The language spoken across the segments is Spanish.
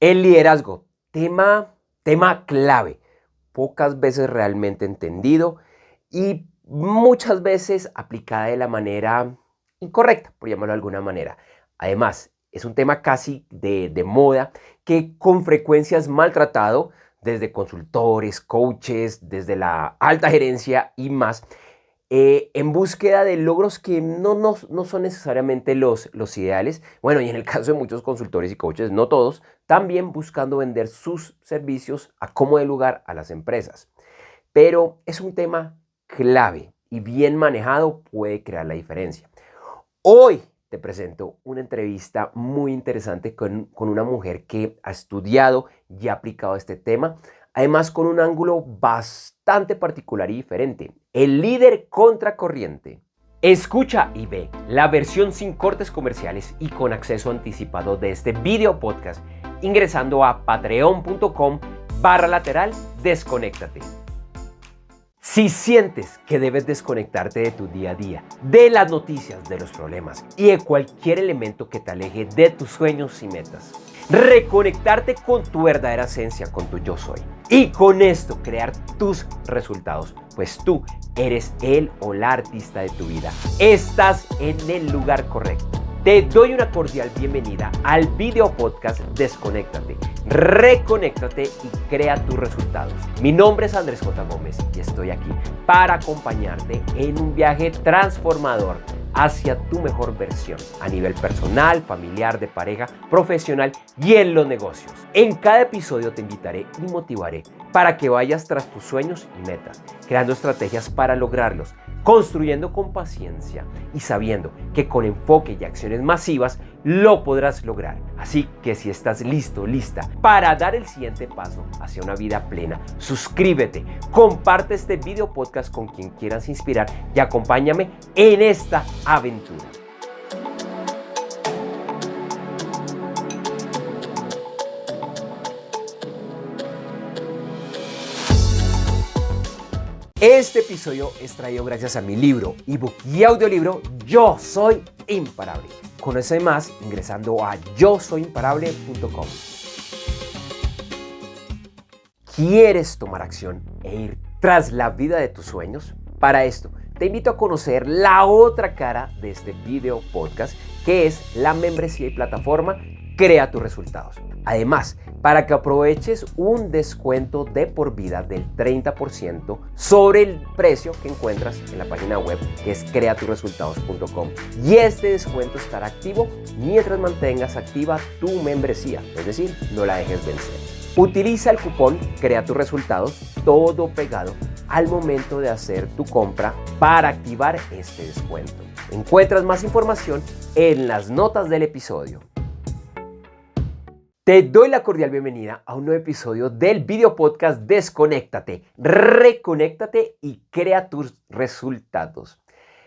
El liderazgo, tema clave, pocas veces realmente entendido y muchas veces aplicada de la manera incorrecta, por llamarlo de alguna manera. Además, es un tema casi de moda que con frecuencia es maltratado desde consultores, coaches, desde la alta gerencia y más, en búsqueda de logros que no son necesariamente los ideales. Bueno, y en el caso de muchos consultores y coaches, no todos, también buscando vender sus servicios a como de lugar a las empresas. Pero es un tema clave y bien manejado puede crear la diferencia. Hoy te presento una entrevista muy interesante con una mujer que ha estudiado y ha aplicado este tema, además con un ángulo bastante particular y diferente, el líder contracorriente. Escucha y ve la versión sin cortes comerciales y con acceso anticipado de este video podcast ingresando a patreon.com/lateral desconéctate. Si sientes que debes desconectarte de tu día a día, de las noticias, de los problemas y de cualquier elemento que te aleje de tus sueños y metas, reconectarte con tu verdadera esencia, con tu yo soy, y con esto crear tus resultados, pues tú eres el o la artista de tu vida. Estás en el lugar correcto. Te doy una cordial bienvenida al video podcast Desconéctate, reconéctate y crea tus resultados. Mi nombre es Andrés J. Gómez y estoy aquí para acompañarte en un viaje transformador hacia tu mejor versión a nivel personal, familiar, de pareja, profesional y en los negocios. En cada episodio te invitaré y motivaré para que vayas tras tus sueños y metas, creando estrategias para lograrlos, construyendo con paciencia y sabiendo que con enfoque y acciones masivas lo podrás lograr. Así que si estás listo, lista para dar el siguiente paso hacia una vida plena, suscríbete, comparte este video podcast con quien quieras inspirar y acompáñame en esta aventura. Este episodio es traído gracias a mi libro, ebook y audiolibro Yo Soy Imparable. Conoce más ingresando a yosoyimparable.com. ¿Quieres tomar acción e ir tras la vida de tus sueños? Para esto, te invito a conocer la otra cara de este video podcast, que es la membresía y plataforma Crea tus resultados. Además, para que aproveches un descuento de por vida del 30% sobre el precio que encuentras en la página web, que es creatusresultados.com. Y este descuento estará activo mientras mantengas activa tu membresía, es decir, no la dejes vencer. Utiliza el cupón Crea tus resultados, todo pegado, al momento de hacer tu compra para activar este descuento. Encuentras más información en las notas del episodio. Te doy la cordial bienvenida a un nuevo episodio del video podcast Desconéctate, reconéctate y crea tus resultados.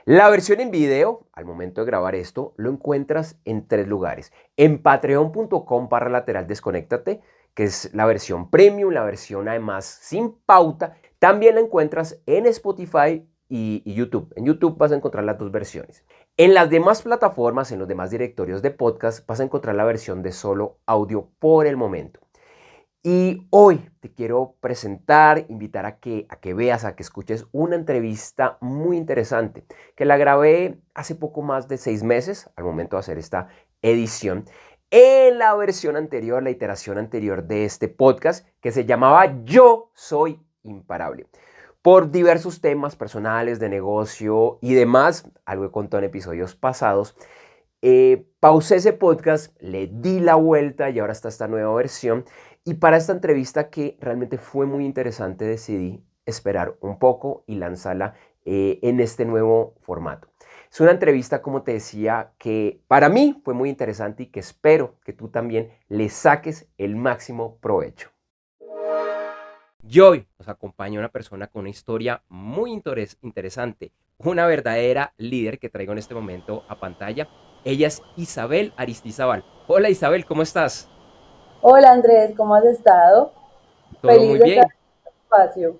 La versión en video, al momento de grabar esto, lo encuentras en 3 lugares. En patreon.com/lateral desconéctate, que es la versión premium, la versión además sin pauta. También la encuentras en Spotify y YouTube. En YouTube vas a encontrar las 2 versiones. En las demás plataformas, en los demás directorios de podcast, vas a encontrar la versión de solo audio por el momento. Y hoy te quiero presentar, invitar a que veas, a que escuches una entrevista muy interesante, que la grabé hace poco más de 6 meses, al momento de hacer esta edición, en la versión anterior, la iteración anterior de este podcast, que se llamaba Yo Soy Imparable. Por diversos temas personales, de negocio y demás, algo que contado en episodios pasados, pausé ese podcast, le di la vuelta y ahora está esta nueva versión. Y para esta entrevista, que realmente fue muy interesante, decidí esperar un poco y lanzarla en este nuevo formato. Es una entrevista, como te decía, que para mí fue muy interesante y que espero que tú también le saques el máximo provecho. Y hoy nos acompaña una persona con una historia muy interesante, una verdadera líder que traigo en este momento a pantalla. Ella es Isabel Aristizábal. Hola Isabel, ¿cómo estás? Hola Andrés, ¿cómo has estado? ¿Todo Feliz muy de estar bien? en tu espacio.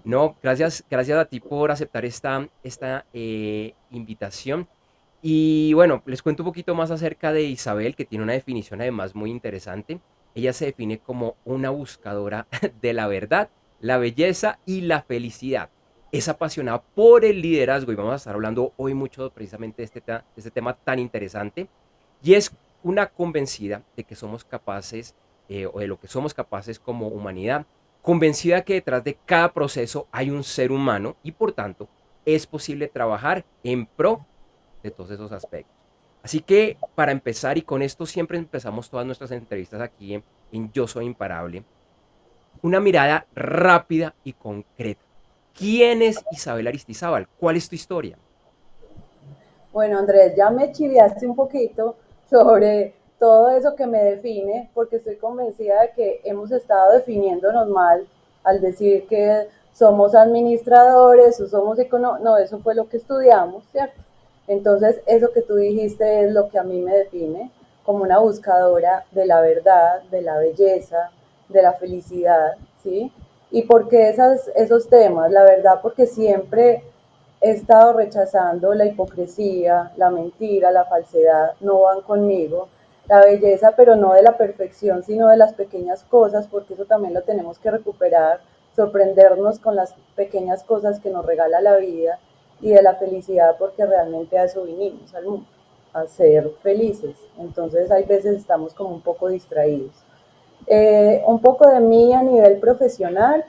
No, gracias a ti por aceptar esta invitación. Y bueno, les cuento un poquito más acerca de Isabel, que tiene una definición además muy interesante. Ella se define como una buscadora de la verdad, la belleza y la felicidad. Es apasionada por el liderazgo y vamos a estar hablando hoy mucho precisamente de de este tema tan interesante. Y es una convencida de que somos capaces, o de lo que somos capaces como humanidad, convencida que detrás de cada proceso hay un ser humano y por tanto es posible trabajar en pro de todos esos aspectos. Así que para empezar, y con esto siempre empezamos todas nuestras entrevistas aquí en Yo Soy Imparable, una mirada rápida y concreta. ¿Quién es Isabel Aristizábal? ¿Cuál es tu historia? Bueno, Andrés, ya me chiviaste un poquito sobre todo eso que me define, porque estoy convencida de que hemos estado definiéndonos mal al decir que somos administradores o somos economistas. No, eso fue lo que estudiamos, ¿cierto? Entonces, eso que tú dijiste es lo que a mí me define como una buscadora de la verdad, de la belleza, de la felicidad, ¿sí? ¿Y por qué esos temas? La verdad, porque siempre he estado rechazando la hipocresía, la mentira, la falsedad, no van conmigo. La belleza, pero no de la perfección, sino de las pequeñas cosas, porque eso también lo tenemos que recuperar, sorprendernos con las pequeñas cosas que nos regala la vida, y de la felicidad, porque realmente a eso vinimos al mundo, a ser felices. Entonces hay veces estamos como un poco distraídos. Un poco de mí a nivel profesional: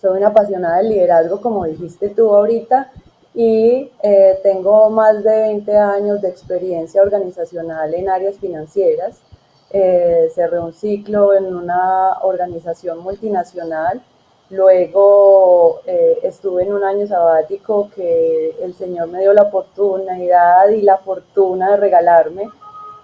soy una apasionada del liderazgo, como dijiste tú ahorita, y tengo más de 20 años de experiencia organizacional en áreas financieras. Cerré un ciclo en una organización multinacional. Luego estuve en un año sabático que el Señor me dio la oportunidad y la fortuna de regalarme,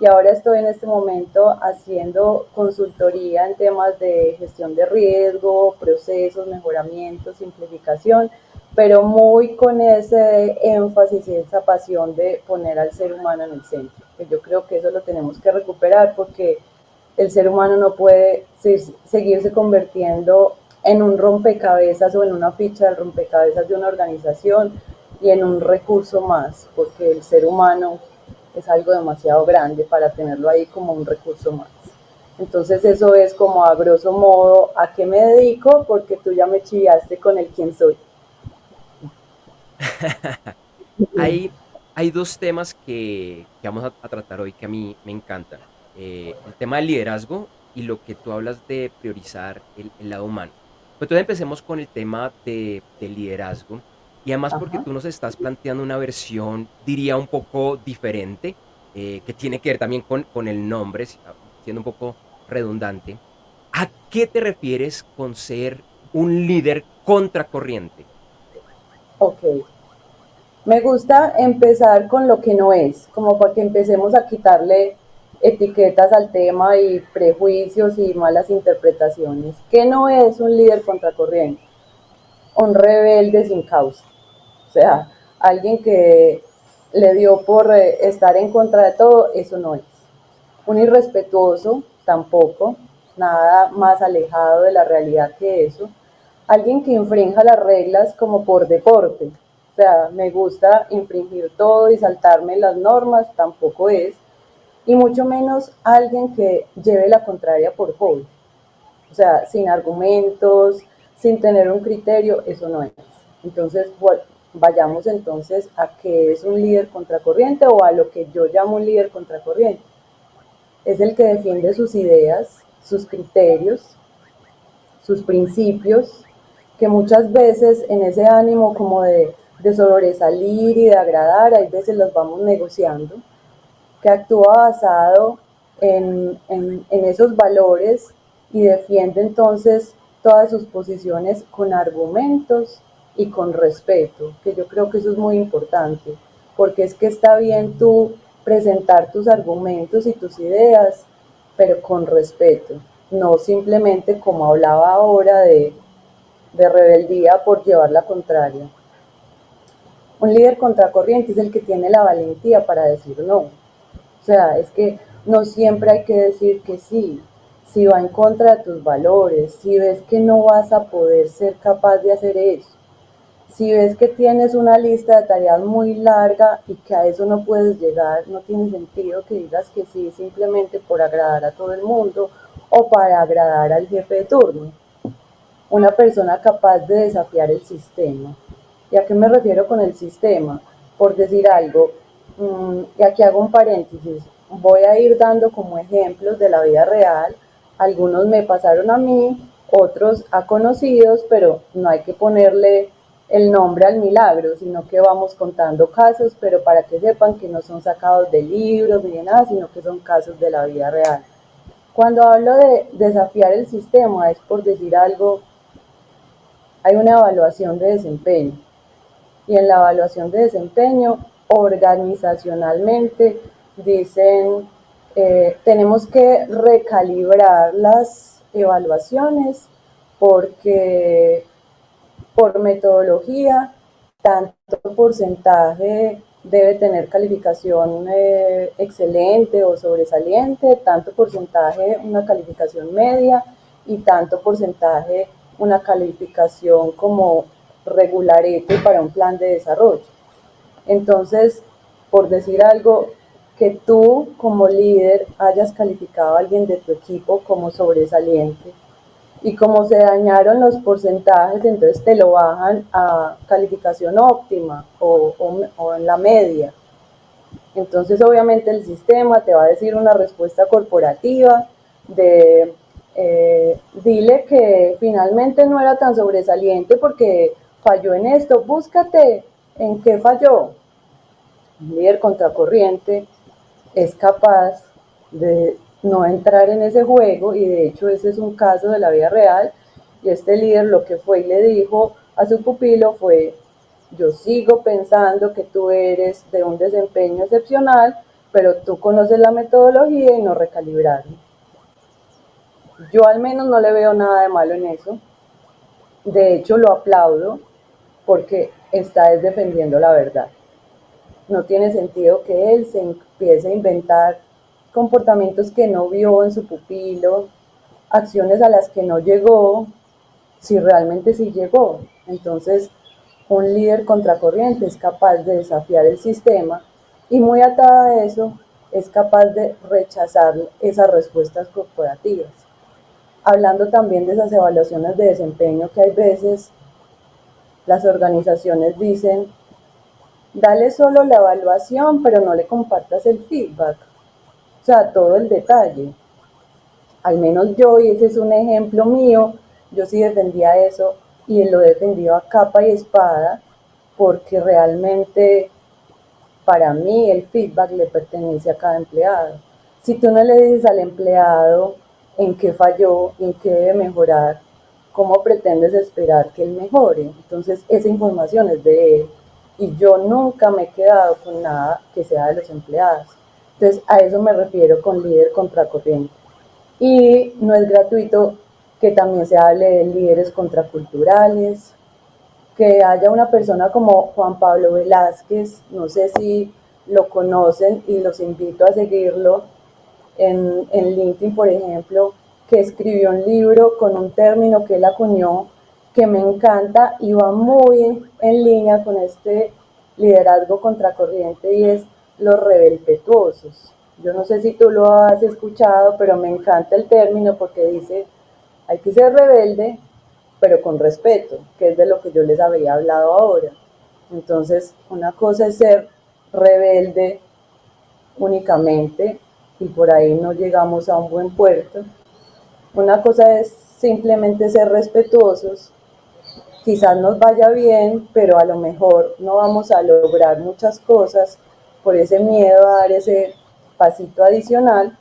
y ahora estoy en este momento haciendo consultoría en temas de gestión de riesgo, procesos, mejoramiento, simplificación, pero muy con ese énfasis y esa pasión de poner al ser humano en el centro, que yo creo que eso lo tenemos que recuperar, porque el ser humano no puede seguirse convirtiendo en un rompecabezas o en una ficha del rompecabezas de una organización y en un recurso más, porque el ser humano es algo demasiado grande para tenerlo ahí como un recurso más. Entonces eso es como a grosso modo a qué me dedico, porque tú ya me chiviaste con el quién soy. hay, hay dos temas que vamos a tratar hoy que a mí me encantan. El tema del liderazgo y lo que tú hablas de priorizar el lado humano. Pues entonces empecemos con el tema del liderazgo. Y además porque Ajá. tú nos estás planteando una versión, diría, un poco diferente, que tiene que ver también con el nombre, siendo un poco redundante. ¿A qué te refieres con ser un líder contracorriente? Ok. Me gusta empezar con lo que no es, como para que empecemos a quitarle etiquetas al tema y prejuicios y malas interpretaciones. ¿Qué no es un líder contracorriente? Un rebelde sin causa. O sea, alguien que le dio por estar en contra de todo, eso no es. Un irrespetuoso, tampoco, nada más alejado de la realidad que eso. Alguien que infrinja las reglas como por deporte, o sea, me gusta infringir todo y saltarme las normas, tampoco es. Y mucho menos alguien que lleve la contraria por hobby, o sea, sin argumentos, sin tener un criterio, eso no es. Entonces, bueno, vayamos entonces a qué es un líder contracorriente, o a lo que yo llamo un líder contracorriente. Es el que defiende sus ideas, sus criterios, sus principios, que muchas veces en ese ánimo como de sobresalir y de agradar, hay veces los vamos negociando, que actúa basado en esos valores y defiende entonces todas sus posiciones con argumentos y con respeto, que yo creo que eso es muy importante, porque es que está bien tú presentar tus argumentos y tus ideas, pero con respeto, no simplemente como hablaba ahora de rebeldía por llevar la contraria. Un líder contracorriente es el que tiene la valentía para decir no. O sea, es que no siempre hay que decir que sí. Si va en contra de tus valores, si ves que no vas a poder ser capaz de hacer eso, Si ves que tienes una lista de tareas muy larga y que a eso no puedes llegar, no tiene sentido que digas que sí simplemente por agradar a todo el mundo o para agradar al jefe de turno. Una persona capaz de desafiar el sistema. ¿Y a qué me refiero con el sistema? Por decir algo, y aquí hago un paréntesis, voy a ir dando como ejemplos de la vida real, algunos me pasaron a mí, otros a conocidos, pero no hay que ponerle el nombre al milagro, sino que vamos contando casos, pero para que sepan que no son sacados de libros ni de nada, sino que son casos de la vida real. Cuando hablo de desafiar el sistema es por decir algo, hay una evaluación de desempeño y en la evaluación de desempeño organizacionalmente dicen tenemos que recalibrar las evaluaciones porque por metodología tanto porcentaje debe tener calificación excelente o sobresaliente, tanto porcentaje una calificación media y tanto porcentaje una calificación como regularete para un plan de desarrollo. Entonces, por decir algo, que tú como líder hayas calificado a alguien de tu equipo como sobresaliente y como se dañaron los porcentajes, entonces te lo bajan a calificación óptima o en la media. Entonces obviamente el sistema te va a decir una respuesta corporativa de dile que finalmente no era tan sobresaliente porque falló en esto, búscate en qué falló. Un líder contracorriente es capaz de no entrar en ese juego y de hecho ese es un caso de la vida real y este líder lo que fue y le dijo a su pupilo fue yo sigo pensando que tú eres de un desempeño excepcional pero tú conoces la metodología y no recalibrarlo. Yo al menos no le veo nada de malo en eso, de hecho lo aplaudo porque está defendiendo la verdad. No tiene sentido que él se empiece a inventar comportamientos que no vio en su pupilo, acciones a las que no llegó, si realmente sí llegó. Entonces, un líder contracorriente es capaz de desafiar el sistema y muy atada a eso, es capaz de rechazar esas respuestas corporativas. Hablando también de esas evaluaciones de desempeño que hay veces las organizaciones dicen dale solo la evaluación, pero no le compartas el feedback, o sea, todo el detalle. Al menos yo, y ese es un ejemplo mío, yo sí defendía eso y lo defendió a capa y espada, porque realmente para mí el feedback le pertenece a cada empleado. Si tú no le dices al empleado en qué falló, en qué debe mejorar, ¿cómo pretendes esperar que él mejore? Entonces esa información es de él y yo nunca me he quedado con nada que sea de los empleados. Entonces a eso me refiero con líder contracorriente. Y no es gratuito que también se hable de líderes contraculturales, que haya una persona como Juan Pablo Velázquez, no sé si lo conocen y los invito a seguirlo en LinkedIn, por ejemplo, que escribió un libro con un término que él acuñó que me encanta y va muy en línea con este liderazgo contracorriente y es los rebelpetuosos. Yo no sé si tú lo has escuchado, pero me encanta el término porque dice, hay que ser rebelde, pero con respeto, que es de lo que yo les había hablado ahora. Entonces, una cosa es ser rebelde únicamente y por ahí no llegamos a un buen puerto. Una cosa es simplemente ser respetuosos, quizás nos vaya bien, pero a lo mejor no vamos a lograr muchas cosas por ese miedo a dar ese pasito adicional.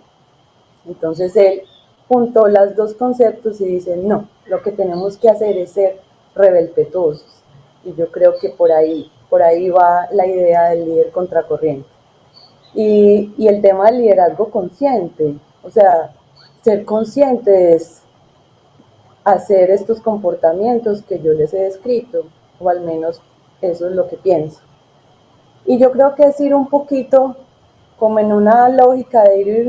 Entonces él juntó los dos conceptos y dice, no, lo que tenemos que hacer es ser rebelpetuosos. Y yo creo que por ahí va la idea del líder contracorriente. Y el tema del liderazgo consciente, o sea, ser consciente es hacer estos comportamientos que yo les he descrito, o al menos eso es lo que pienso. Y yo creo que es ir un poquito como en una lógica de ir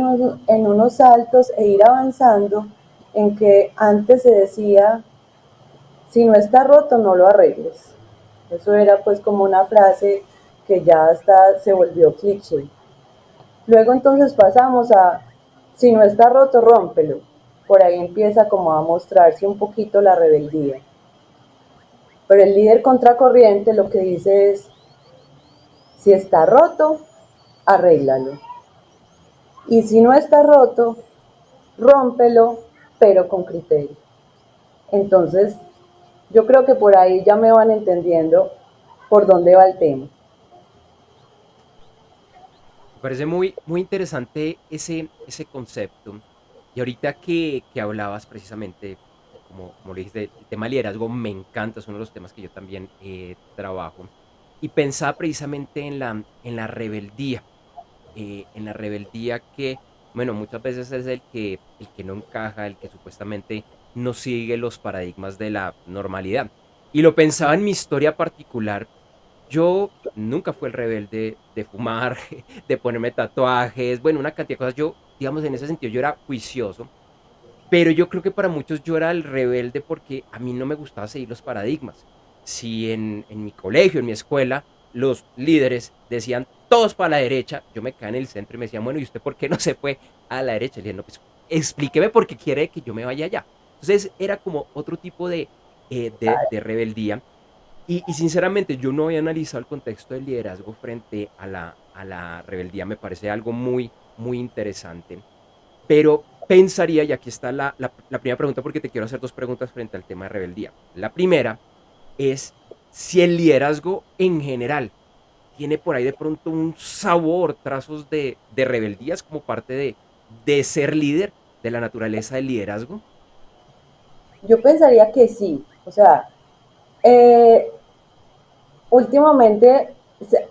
en unos saltos e ir avanzando, en que antes se decía, si no está roto, no lo arregles. Eso era pues como una frase que ya hasta se volvió cliché. Luego entonces pasamos a, si no está roto, rómpelo. Por ahí empieza como a mostrarse un poquito la rebeldía. Pero el líder contracorriente lo que dice es, si está roto, arréglalo. Y si no está roto, rómpelo, pero con criterio. Entonces, yo creo que por ahí ya me van entendiendo por dónde va el tema. Me parece muy, muy interesante ese concepto. Y ahorita que hablabas precisamente, como le dijiste, el tema liderazgo me encanta, es uno de los temas que yo también trabajo. Y pensaba precisamente en la rebeldía. En la rebeldía que, bueno, muchas veces es el que no encaja, el que supuestamente no sigue los paradigmas de la normalidad. Y lo pensaba en mi historia particular. Yo nunca fui el rebelde de fumar, de ponerme tatuajes, bueno, una cantidad de cosas. Yo, digamos, en ese sentido, yo era juicioso, pero yo creo que para muchos yo era el rebelde porque a mí no me gustaba seguir los paradigmas. Si en mi colegio, en mi escuela, los líderes decían todos para la derecha, yo me quedaba en el centro y me decían, bueno, ¿y usted por qué no se fue a la derecha? Y le dije, no, pues explíqueme por qué quiere que yo me vaya allá. Entonces era como otro tipo de rebeldía y sinceramente yo no había analizado el contexto del liderazgo frente a la rebeldía, me parece algo muy, muy interesante. Pero pensaría, y aquí está la primera pregunta, porque te quiero hacer dos preguntas frente al tema de rebeldía. La primera es si el liderazgo en general tiene por ahí de pronto un sabor, trazos de rebeldías como parte de ser líder, de la naturaleza del liderazgo. Yo pensaría que sí, o sea, eh, últimamente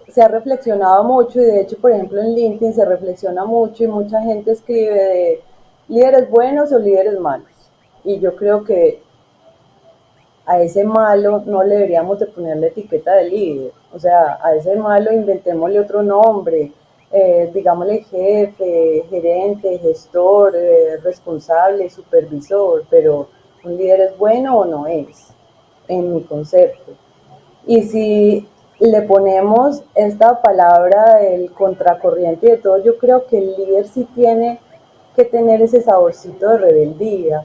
se ha reflexionado mucho y de hecho, por ejemplo, en LinkedIn se reflexiona mucho y mucha gente escribe de líderes buenos o líderes malos. Y yo creo que a ese malo no le deberíamos de poner la etiqueta de líder. O sea, a ese malo inventémosle otro nombre, digámosle jefe, gerente, gestor, responsable, supervisor, pero un líder es bueno o no es, en mi concepto. Y si le ponemos esta palabra del contracorriente y de todo, yo creo que el líder sí tiene que tener ese saborcito de rebeldía,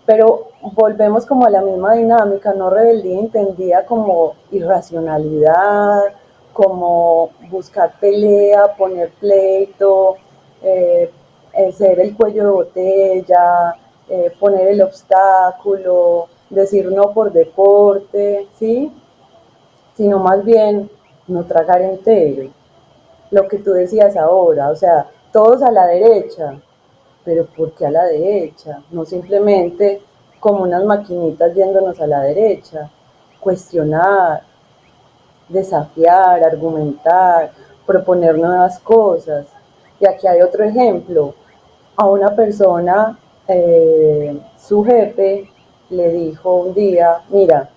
pero volvemos como a la misma dinámica, no rebeldía entendida como irracionalidad, como buscar pelea, poner pleito, eh, ser el cuello de botella, poner el obstáculo, decir no por deporte, ¿sí? Sino más bien no tragar entero. Lo que tú decías ahora, o sea, todos a la derecha, pero ¿por qué a la derecha? No simplemente como unas maquinitas yéndonos a la derecha. Cuestionar, desafiar, argumentar, proponer nuevas cosas. Y aquí hay otro ejemplo. A una persona, su jefe le dijo un día, mira,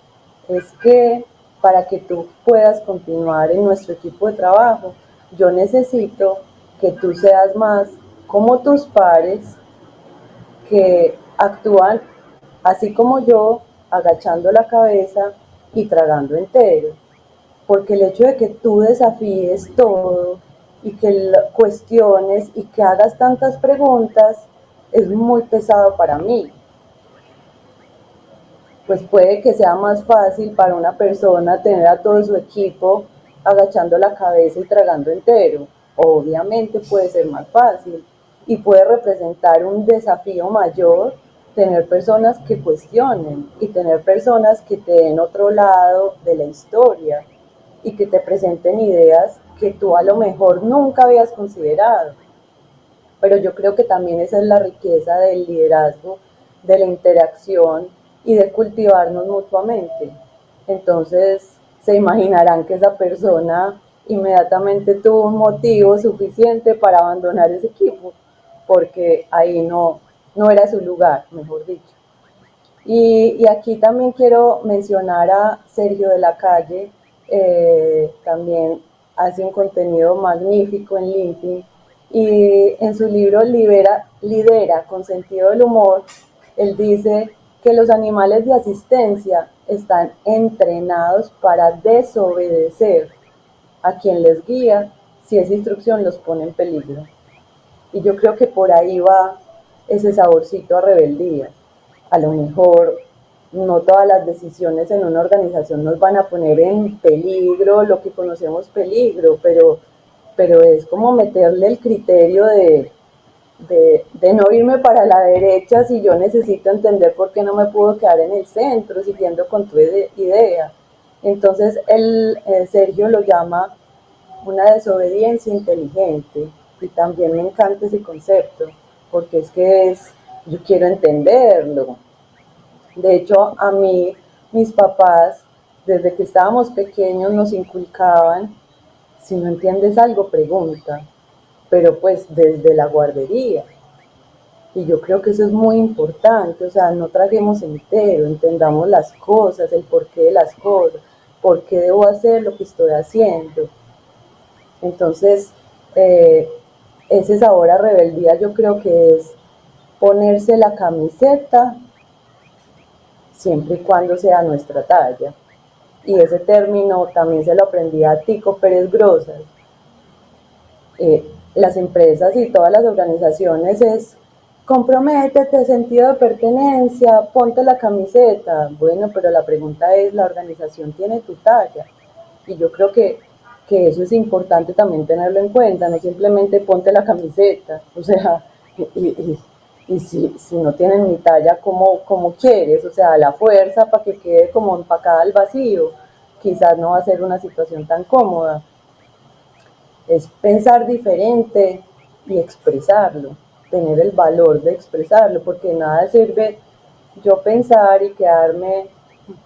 es que para que tú puedas continuar en nuestro equipo de trabajo, yo necesito que tú seas más como tus pares que actúan así como yo, agachando la cabeza y tragando entero. Porque el hecho de que tú desafíes todo y que cuestiones y que hagas tantas preguntas es muy pesado para mí. Pues puede que sea más fácil para una persona tener a todo su equipo agachando la cabeza y tragando entero. Obviamente puede ser más fácil y puede representar un desafío mayor tener personas que cuestionen y tener personas que te den otro lado de la historia y que te presenten ideas que tú a lo mejor nunca habías considerado. Pero yo creo que también esa es la riqueza del liderazgo, de la interacción y de cultivarnos mutuamente. Entonces se imaginarán que esa persona inmediatamente tuvo un motivo suficiente para abandonar ese equipo, porque ahí no era su lugar, mejor dicho. Y aquí también quiero mencionar a Sergio de la Calle, también hace un contenido magnífico en LinkedIn y en su libro Lidera con sentido del humor, él dice que los animales de asistencia están entrenados para desobedecer a quien les guía si esa instrucción los pone en peligro. Y yo creo que por ahí va ese saborcito a rebeldía. A lo mejor no todas las decisiones en una organización nos van a poner en peligro, lo que conocemos peligro, pero es como meterle el criterio de no irme para la derecha si yo necesito entender por qué no me puedo quedar en el centro siguiendo con tu idea. Entonces Sergio lo llama una desobediencia inteligente y también me encanta ese concepto porque es que yo quiero entenderlo. De hecho, a mí, mis papás, desde que estábamos pequeños nos inculcaban, si no entiendes algo, pregunta, pero pues desde la guardería. Y yo creo que eso es muy importante, o sea, no traguemos entero, entendamos las cosas, el porqué de las cosas, por qué debo hacer lo que estoy haciendo. Entonces, ese sabor a rebeldía yo creo que es ponerse la camiseta siempre y cuando sea nuestra talla. Y ese término también se lo aprendí a Tico Pérez Grosas. Las empresas y todas las organizaciones es comprométete, sentido de pertenencia, ponte la camiseta. Bueno, pero la pregunta es, ¿la organización tiene tu talla? Y yo creo que eso es importante también tenerlo en cuenta, no simplemente ponte la camiseta, o sea, y si no tienen mi talla, ¿cómo quieres? O sea, la fuerza para que quede como empacada al vacío, quizás no va a ser una situación tan cómoda. Es pensar diferente y expresarlo, tener el valor de expresarlo, porque nada sirve yo pensar y quedarme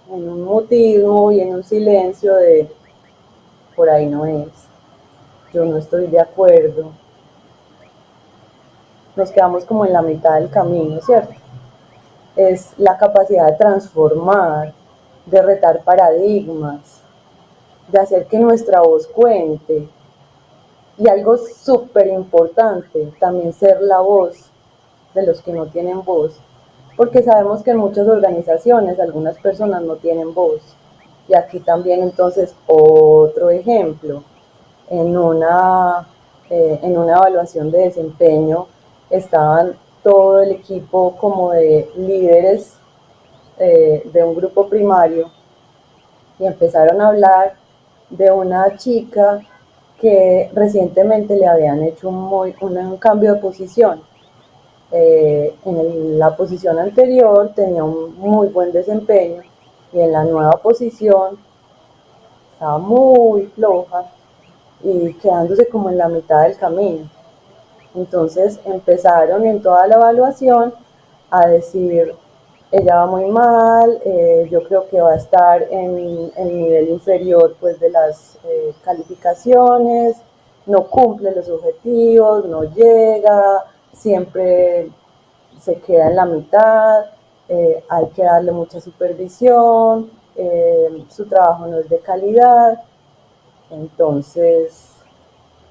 en un mutismo y en un silencio de por ahí no es, yo no estoy de acuerdo. Nos quedamos como en la mitad del camino, ¿cierto? Es la capacidad de transformar, de retar paradigmas, de hacer que nuestra voz cuente. Y algo súper importante, también ser la voz de los que no tienen voz, porque sabemos que en muchas organizaciones algunas personas no tienen voz. Y aquí también entonces otro ejemplo, en una evaluación de desempeño estaban todo el equipo como de líderes de un grupo primario y empezaron a hablar de una chica que recientemente le habían hecho un cambio de posición. La posición anterior tenía un muy buen desempeño y en la nueva posición estaba muy floja y quedándose como en la mitad del camino. Entonces empezaron en toda la evaluación a decir, ella va muy mal, yo creo que va a estar en el nivel inferior pues, de las calificaciones, no cumple los objetivos, no llega, siempre se queda en la mitad, hay que darle mucha supervisión, su trabajo no es de calidad, entonces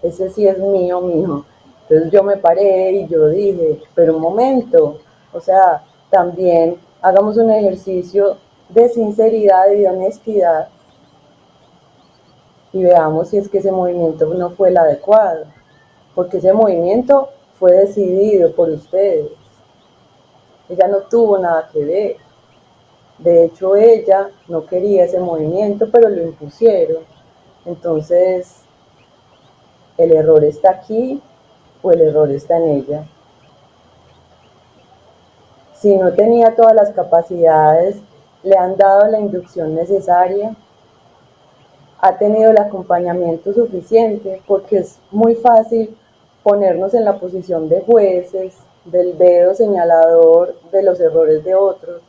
ese sí es mío, mío. Entonces yo me paré y yo dije, pero un momento, o sea, también hagamos un ejercicio de sinceridad y de honestidad y veamos si es que ese movimiento no fue el adecuado, porque ese movimiento fue decidido por ustedes. Ella no tuvo nada que ver. De hecho, ella no quería ese movimiento, pero lo impusieron. Entonces, ¿el error está aquí o el error está en ella? Si no tenía todas las capacidades, le han dado la inducción necesaria, ha tenido el acompañamiento suficiente, porque es muy fácil ponernos en la posición de jueces, del dedo señalador de los errores de otros,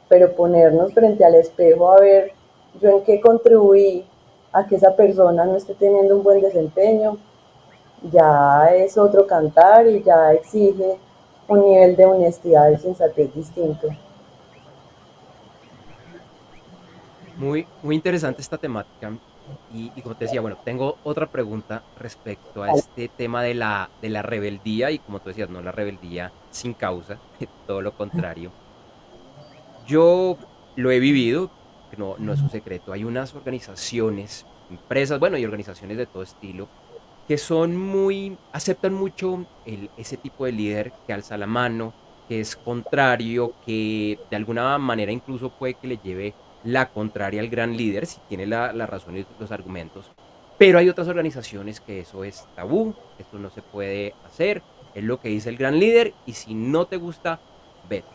pero ponernos frente al espejo a ver yo en qué contribuí a que esa persona no esté teniendo un buen desempeño, ya es otro cantar y ya exige un nivel de honestidad y sensatez distinto. Muy interesante esta temática. Y como te decía, bueno, tengo otra pregunta respecto a este tema de la rebeldía y como tú decías, no la rebeldía sin causa, todo lo contrario. Yo lo he vivido, no es un secreto. Hay unas organizaciones, empresas, bueno, y organizaciones de todo estilo, que son aceptan mucho ese tipo de líder que alza la mano, que es contrario, que de alguna manera incluso puede que le lleve la contraria al gran líder, si tiene la razón y los argumentos. Pero hay otras organizaciones que eso es tabú, eso no se puede hacer, es lo que dice el gran líder y si no te gusta, vete.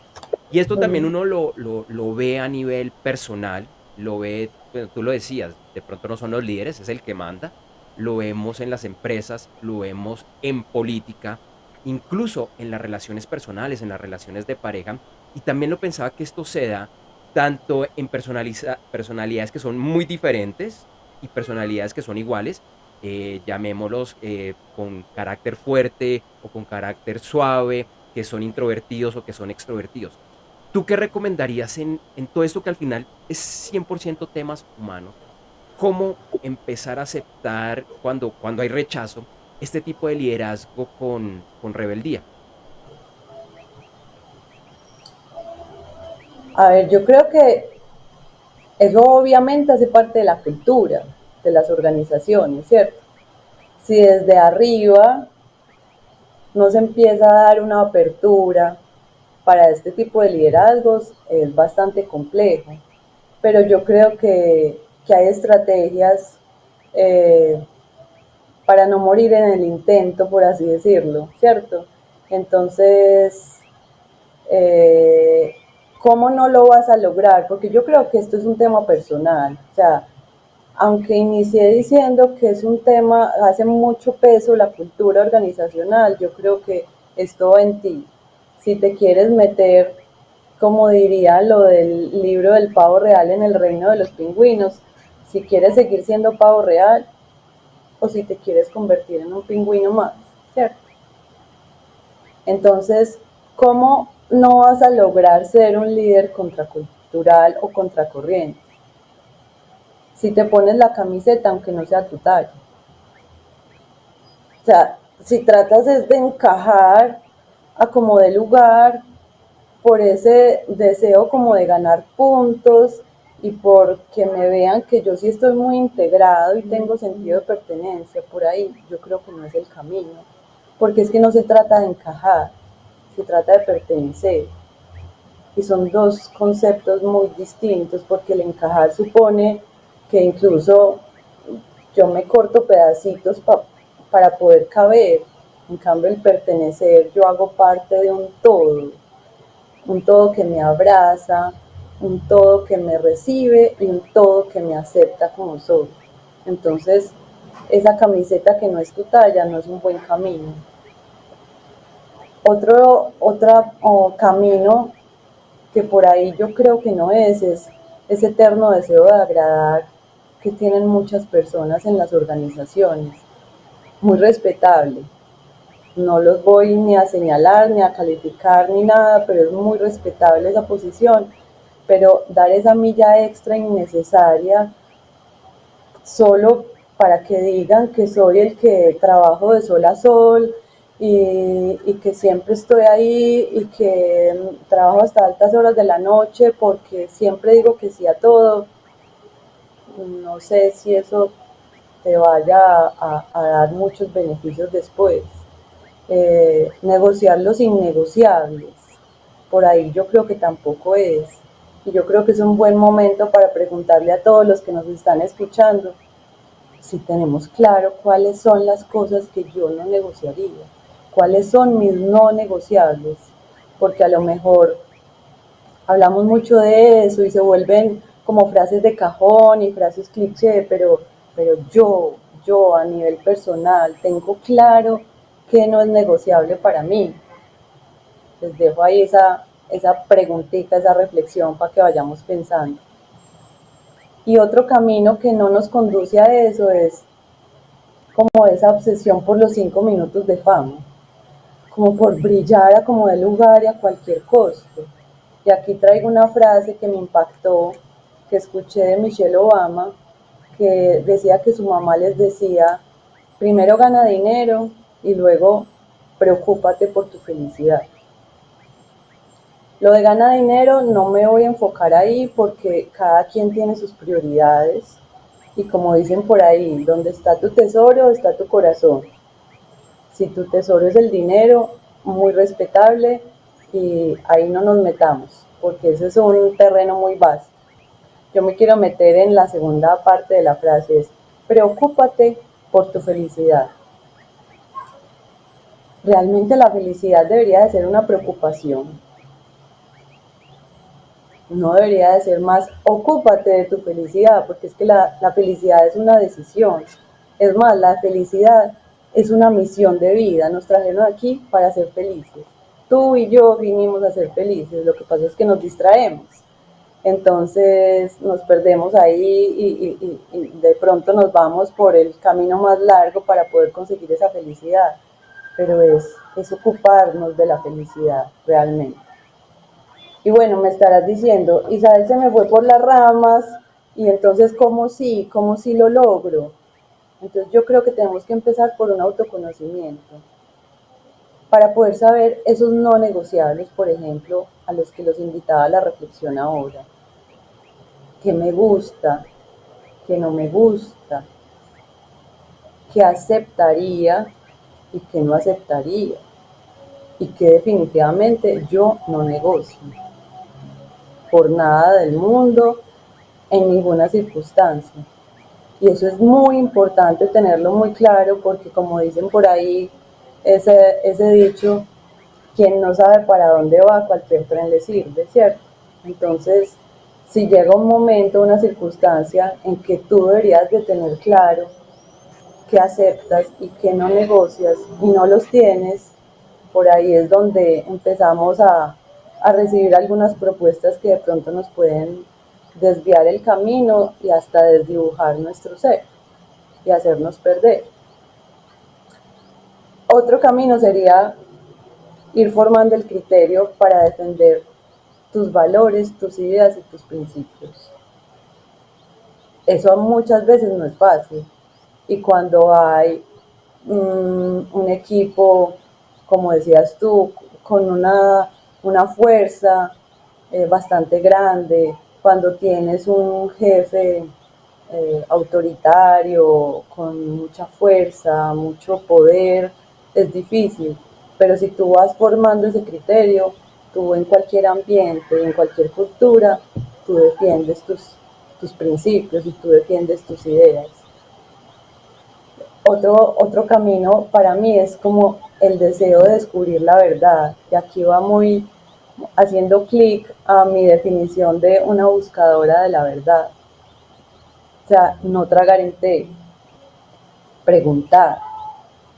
Y esto también Ujú. uno lo ve a nivel personal, lo ve, bueno, tú lo decías, de pronto no son los líderes, es el que manda, lo vemos en las empresas, lo vemos en política, incluso en las relaciones personales, en las relaciones de pareja, y también lo pensaba que esto se da tanto en personalidades que son muy diferentes y personalidades que son iguales, llamémoslos con carácter fuerte o con carácter suave, que son introvertidos o que son extrovertidos. ¿Tú qué recomendarías en todo esto que al final es 100% temas humanos? ¿Cómo empezar a aceptar cuando hay rechazo este tipo de liderazgo con rebeldía? A ver, yo creo que eso obviamente hace parte de la cultura de las organizaciones, ¿cierto? Si desde arriba no se empieza a dar una apertura para este tipo de liderazgos, es bastante complejo. Pero yo creo que hay estrategias eh, para no morir en el intento, por así decirlo, ¿cierto? Entonces, eh, ¿cómo no lo vas a lograr? Porque yo creo que esto es un tema personal. O sea, aunque inicié diciendo que es un tema, hace mucho peso la cultura organizacional, yo creo que es todo en ti. Si te quieres meter, como diría lo del libro del pavo real en el reino de los pingüinos, si quieres seguir siendo pavo real o si te quieres convertir en un pingüino más, ¿cierto? Entonces, ¿cómo no vas a lograr ser un líder contracultural o contracorriente? Si te pones la camiseta aunque no sea tu talla. O sea, si tratas es de encajar a como de lugar por ese deseo como de ganar puntos y por que me vean que yo sí estoy muy integrado y tengo sentido de pertenencia por ahí, yo creo que no es el camino. Porque es que no se trata de encajar, se trata de pertenecer. Y son dos conceptos muy distintos porque el encajar supone que incluso yo me corto pedacitos para poder caber. En cambio, el pertenecer, yo hago parte de un todo que me abraza, un todo que me recibe y un todo que me acepta como soy. Entonces, esa camiseta que no es tu talla no es un buen camino. Otro camino que por ahí yo creo que no es ese eterno deseo de agradar que tienen muchas personas en las organizaciones. Muy respetable. No los voy ni a señalar, ni a calificar, ni nada, pero es muy respetable esa posición. Pero dar esa milla extra innecesaria solo para que digan que soy el que trabajo de sol a sol y que siempre estoy ahí y que trabajo hasta altas horas de la noche porque siempre digo que sí a todo. No sé si eso te vaya a dar muchos beneficios después. Negociar los innegociables, por ahí yo creo que tampoco es. Y yo creo que es un buen momento para preguntarle a todos los que nos están escuchando si tenemos claro cuáles son las cosas que yo no negociaría, cuáles son mis no negociables, porque a lo mejor hablamos mucho de eso y se vuelven como frases de cajón y frases cliché, pero yo a nivel personal tengo claro que no es negociable para mí. Les dejo ahí esa preguntita, esa reflexión para que vayamos pensando. Y otro camino que no nos conduce a eso es como esa obsesión por los 5 minutos de fama, como por brillar a como de lugar y a cualquier costo. Y aquí traigo una frase que me impactó, que escuché de Michelle Obama, que decía que su mamá les decía, primero gana dinero y luego preocúpate por tu felicidad. Lo de gana dinero no me voy a enfocar ahí porque cada quien tiene sus prioridades y como dicen por ahí, donde está tu tesoro está tu corazón. Si tu tesoro es el dinero, muy respetable y ahí no nos metamos porque ese es un terreno muy vasto. Yo me quiero meter en la segunda parte de la frase, es preocúpate por tu felicidad. Realmente la felicidad debería de ser una preocupación. No debería de ser más, ocúpate de tu felicidad, porque es que la felicidad es una decisión. Es más, la felicidad es una misión de vida. Nos trajeron aquí para ser felices. Tú y yo vinimos a ser felices. Lo que pasa es que nos distraemos. Entonces nos perdemos ahí y de pronto nos vamos por el camino más largo para poder conseguir esa felicidad. Pero es ocuparnos de la felicidad realmente. Y bueno, me estarás diciendo, Isabel se me fue por las ramas y entonces cómo sí lo logro. Entonces yo creo que tenemos que empezar por un autoconocimiento para poder saber esos no negociables, por ejemplo, a los que los invitaba a la reflexión ahora. ¿Qué me gusta? ¿Qué no me gusta? ¿Qué aceptaría y qué no aceptaría? Y que definitivamente yo no negocio por nada del mundo, en ninguna circunstancia. Y eso es muy importante tenerlo muy claro porque como dicen por ahí, ese dicho, quien no sabe para dónde va, cualquier tren le sirve, ¿cierto? Entonces, si llega un momento, una circunstancia en que tú deberías de tener claro qué aceptas y qué no negocias y no los tienes, por ahí es donde empezamos a recibir algunas propuestas que de pronto nos pueden desviar el camino y hasta desdibujar nuestro ser y hacernos perder. Otro camino sería ir formando el criterio para defender tus valores, tus ideas y tus principios. Eso muchas veces no es fácil. Y cuando hay un equipo, como decías tú, con una fuerza bastante grande, cuando tienes un jefe autoritario, con mucha fuerza, mucho poder, es difícil. Pero si tú vas formando ese criterio, tú en cualquier ambiente, en cualquier cultura, tú defiendes tus principios y tú defiendes tus ideas. Otro camino para mí es como el deseo de descubrir la verdad. Y aquí va muy haciendo clic a mi definición de una buscadora de la verdad. O sea, no tragar en té, preguntar.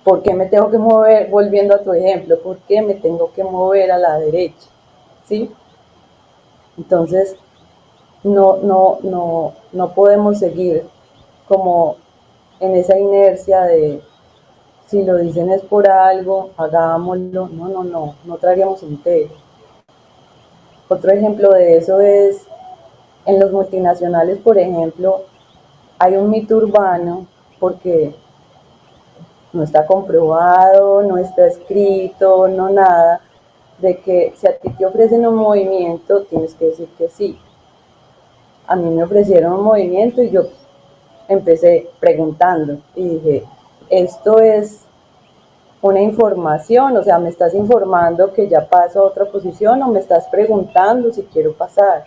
¿Por qué me tengo que mover? Volviendo a tu ejemplo, ¿por qué me tengo que mover a la derecha? ¿Sí? Entonces, no podemos seguir como en esa inercia de si lo dicen es por algo, hagámoslo. No traguemos entero. Otro ejemplo de eso es en los multinacionales, por ejemplo, hay un mito urbano porque no está comprobado, no está escrito, no nada, de que si a ti te ofrecen un movimiento, tienes que decir que sí. A mí me ofrecieron un movimiento y yo empecé preguntando y dije, esto es una información, o sea, me estás informando que ya paso a otra posición o me estás preguntando si quiero pasar.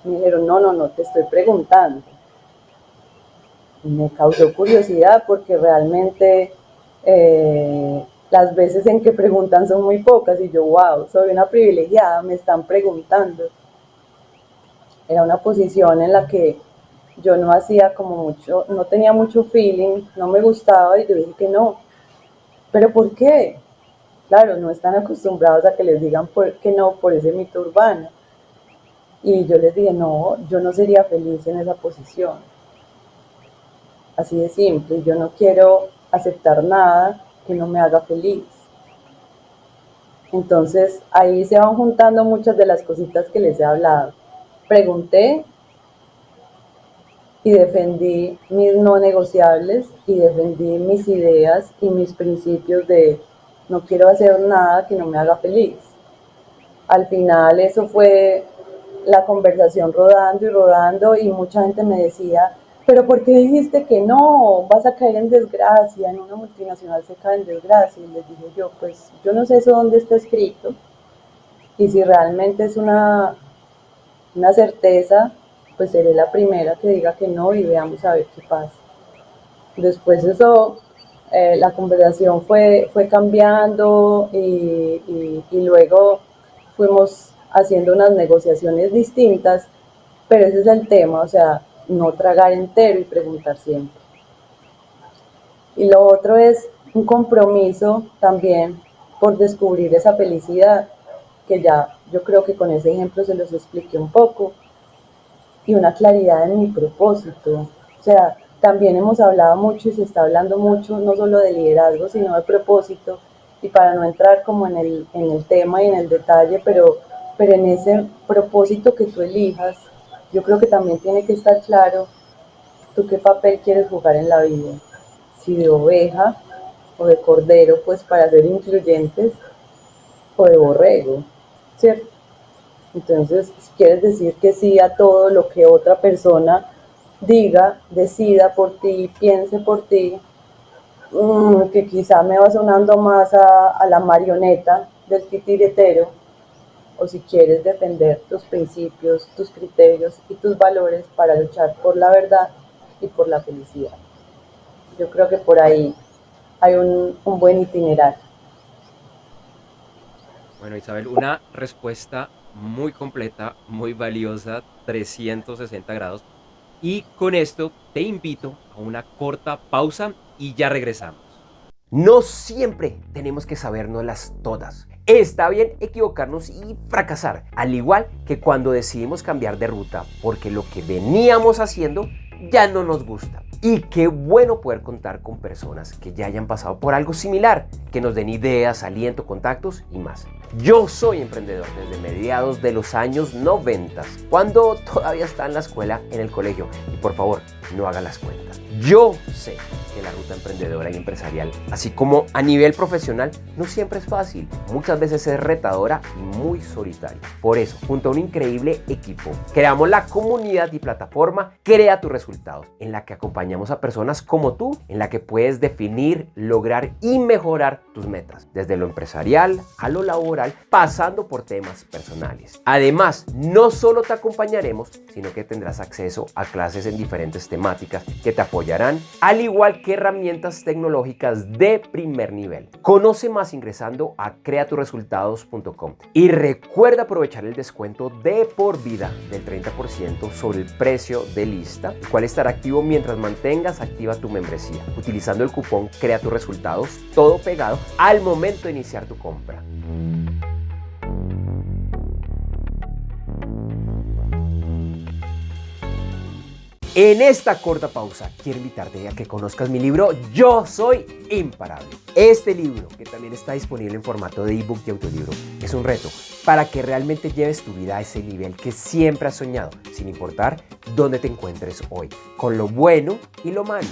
Me dijeron, no, te estoy preguntando. Me causó curiosidad porque realmente las veces en que preguntan son muy pocas y yo, wow, soy una privilegiada, me están preguntando. Era una posición en la que yo no hacía como mucho, no tenía mucho feeling, no me gustaba y yo dije que no. ¿Pero por qué? Claro, no están acostumbrados a que les digan que no por ese mito urbano. Y yo les dije, no, yo no sería feliz en esa posición. Así de simple, yo no quiero aceptar nada que no me haga feliz. Entonces ahí se van juntando muchas de las cositas que les he hablado. Pregunté y defendí mis no negociables y defendí mis ideas y mis principios de no quiero hacer nada que no me haga feliz. al final eso fue la conversación rodando y rodando y mucha gente me decía, pero ¿por qué dijiste que no? Vas a caer en desgracia, en una multinacional se cae en desgracia. Y les dije yo, pues yo no sé eso dónde está escrito y si realmente es una certeza, pues seré la primera que diga que no y veamos a ver qué pasa. Después eso, la conversación fue cambiando y luego fuimos haciendo unas negociaciones distintas, pero ese es el tema, o sea, no tragar entero y preguntar siempre. Y lo otro es un compromiso también por descubrir esa felicidad, que ya yo creo que con ese ejemplo se los expliqué un poco, y una claridad en mi propósito. O sea, también hemos hablado mucho y se está hablando mucho, no solo de liderazgo, sino de propósito, y para no entrar como en el tema y en el detalle, pero en ese propósito que tú elijas, yo creo que también tiene que estar claro tú qué papel quieres jugar en la vida, si de oveja o de cordero, pues para ser incluyentes, o de borrego, ¿cierto? Entonces, si quieres decir que sí a todo lo que otra persona diga, decida por ti, piense por ti, que quizá me va sonando más a la marioneta del titiritero, o si quieres defender tus principios, tus criterios y tus valores para luchar por la verdad y por la felicidad. Yo creo que por ahí hay un buen itinerario. Bueno, Isabel, una respuesta muy completa, muy valiosa, 360 grados. Y con esto te invito a una corta pausa y ya regresamos. No siempre tenemos que sabérnoslas todas. Está bien equivocarnos y fracasar, al igual que cuando decidimos cambiar de ruta porque lo que veníamos haciendo ya no nos gusta. Y qué bueno poder contar con personas que ya hayan pasado por algo similar, que nos den ideas, aliento, contactos y más. Yo soy emprendedor desde mediados de los años 90, cuando todavía estaba en la escuela, en el colegio. Y por favor, no haga las cuentas. Yo sé que la ruta emprendedora y empresarial, así como a nivel profesional, no siempre es fácil. Muchas veces es retadora y muy solitaria. Por eso, junto a un increíble equipo, creamos la comunidad y plataforma Crea tus resultados, en la que acompañamos a personas como tú, en la que puedes definir, lograr y mejorar tus metas, desde lo empresarial a lo laboral, pasando por temas personales. Además, no solo te acompañaremos, sino que tendrás acceso a clases en diferentes temáticas que te apoyarán, al igual que herramientas tecnológicas de primer nivel. Conoce más ingresando a creatusresultados.com y recuerda aprovechar el descuento de por vida del 30% sobre el precio de lista, el cual estará activo mientras mantengas activa tu membresía, utilizando el cupón CREATUSRESULTADOS, todo pegado, al momento de iniciar tu compra. En esta corta pausa quiero invitarte a que conozcas mi libro Yo Soy Imparable. Este libro, que también está disponible en formato de ebook y audiolibro, es un reto para que realmente lleves tu vida a ese nivel que siempre has soñado, sin importar dónde te encuentres hoy, con lo bueno y lo malo.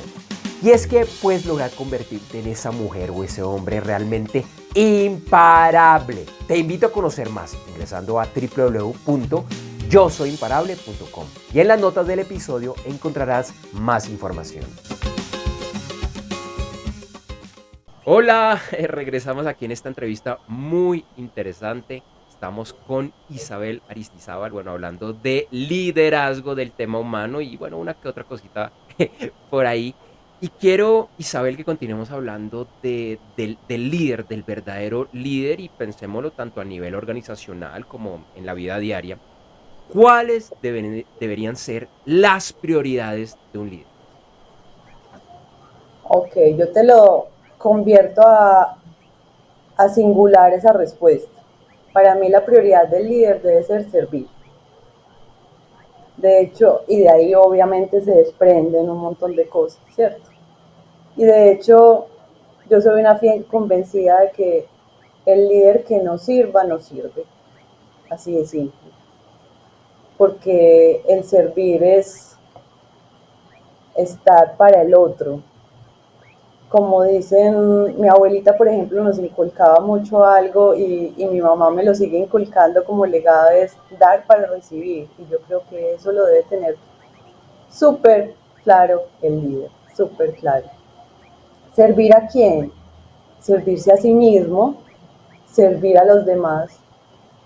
Y es que puedes lograr convertirte en esa mujer o ese hombre realmente imparable. Te invito a conocer más ingresando a www.yosoyimparable.com y en las notas del episodio encontrarás más información. Hola, regresamos aquí en esta entrevista muy interesante. Estamos con Isabel Aristizábal, bueno, hablando de liderazgo, del tema humano y bueno, una que otra cosita por ahí. Y quiero, Isabel, que continuemos hablando del líder, del verdadero líder y pensémoslo tanto a nivel organizacional como en la vida diaria. ¿Cuáles deberían ser las prioridades de un líder? Ok, yo te lo convierto a singular esa respuesta. Para mí la prioridad del líder debe ser servir. De hecho, y de ahí obviamente se desprenden un montón de cosas, ¿cierto? Y de hecho, yo soy una fiel convencida de que el líder que no sirva, no sirve. Así de simple. Porque el servir es estar para el otro, como dicen, mi abuelita, por ejemplo, nos inculcaba mucho algo y mi mamá me lo sigue inculcando como legado, es dar para recibir. Y yo creo que eso lo debe tener súper claro el líder, súper claro. ¿Servir a quién? Servirse a sí mismo, servir a los demás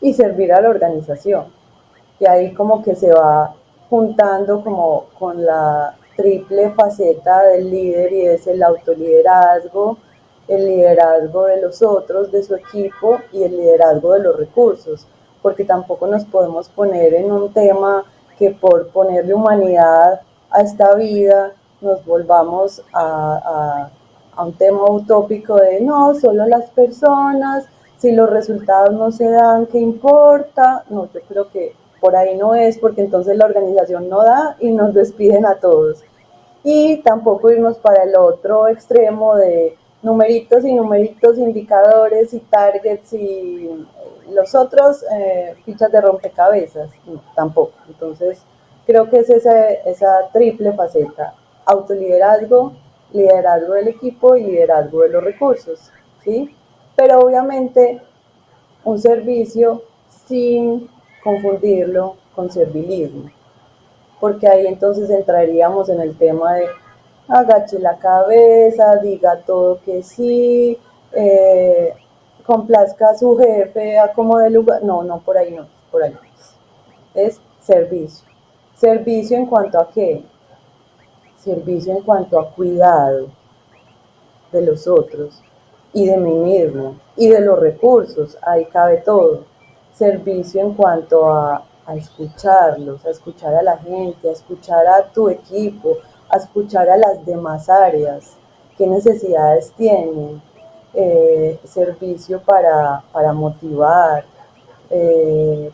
y servir a la organización. Y ahí como que se va juntando como con la triple faceta del líder, y es el autoliderazgo, el liderazgo de los otros, de su equipo, y el liderazgo de los recursos, porque tampoco nos podemos poner en un tema que por ponerle humanidad a esta vida nos volvamos a un tema utópico de no, solo las personas, si los resultados no se dan, ¿qué importa? No, yo creo que por ahí no es, porque entonces la organización no da y nos despiden a todos. Y tampoco irnos para el otro extremo de numeritos, indicadores y targets y los otros fichas de rompecabezas. No, tampoco. Entonces, creo que es esa triple faceta: autoliderazgo, liderazgo del equipo y liderazgo de los recursos, ¿sí? Pero obviamente un servicio sin confundirlo con servilismo, porque ahí entonces entraríamos en el tema de agache la cabeza, diga todo que sí, complazca a su jefe, acomode lugar. No, no, por ahí no, por ahí no. Es servicio. ¿Servicio en cuanto a qué? Servicio en cuanto a cuidado de los otros y de mí mismo y de los recursos, ahí cabe todo. Servicio en cuanto a escucharlos, a escuchar a la gente, a escuchar a tu equipo, a escuchar a las demás áreas, qué necesidades tienen. Servicio para motivar,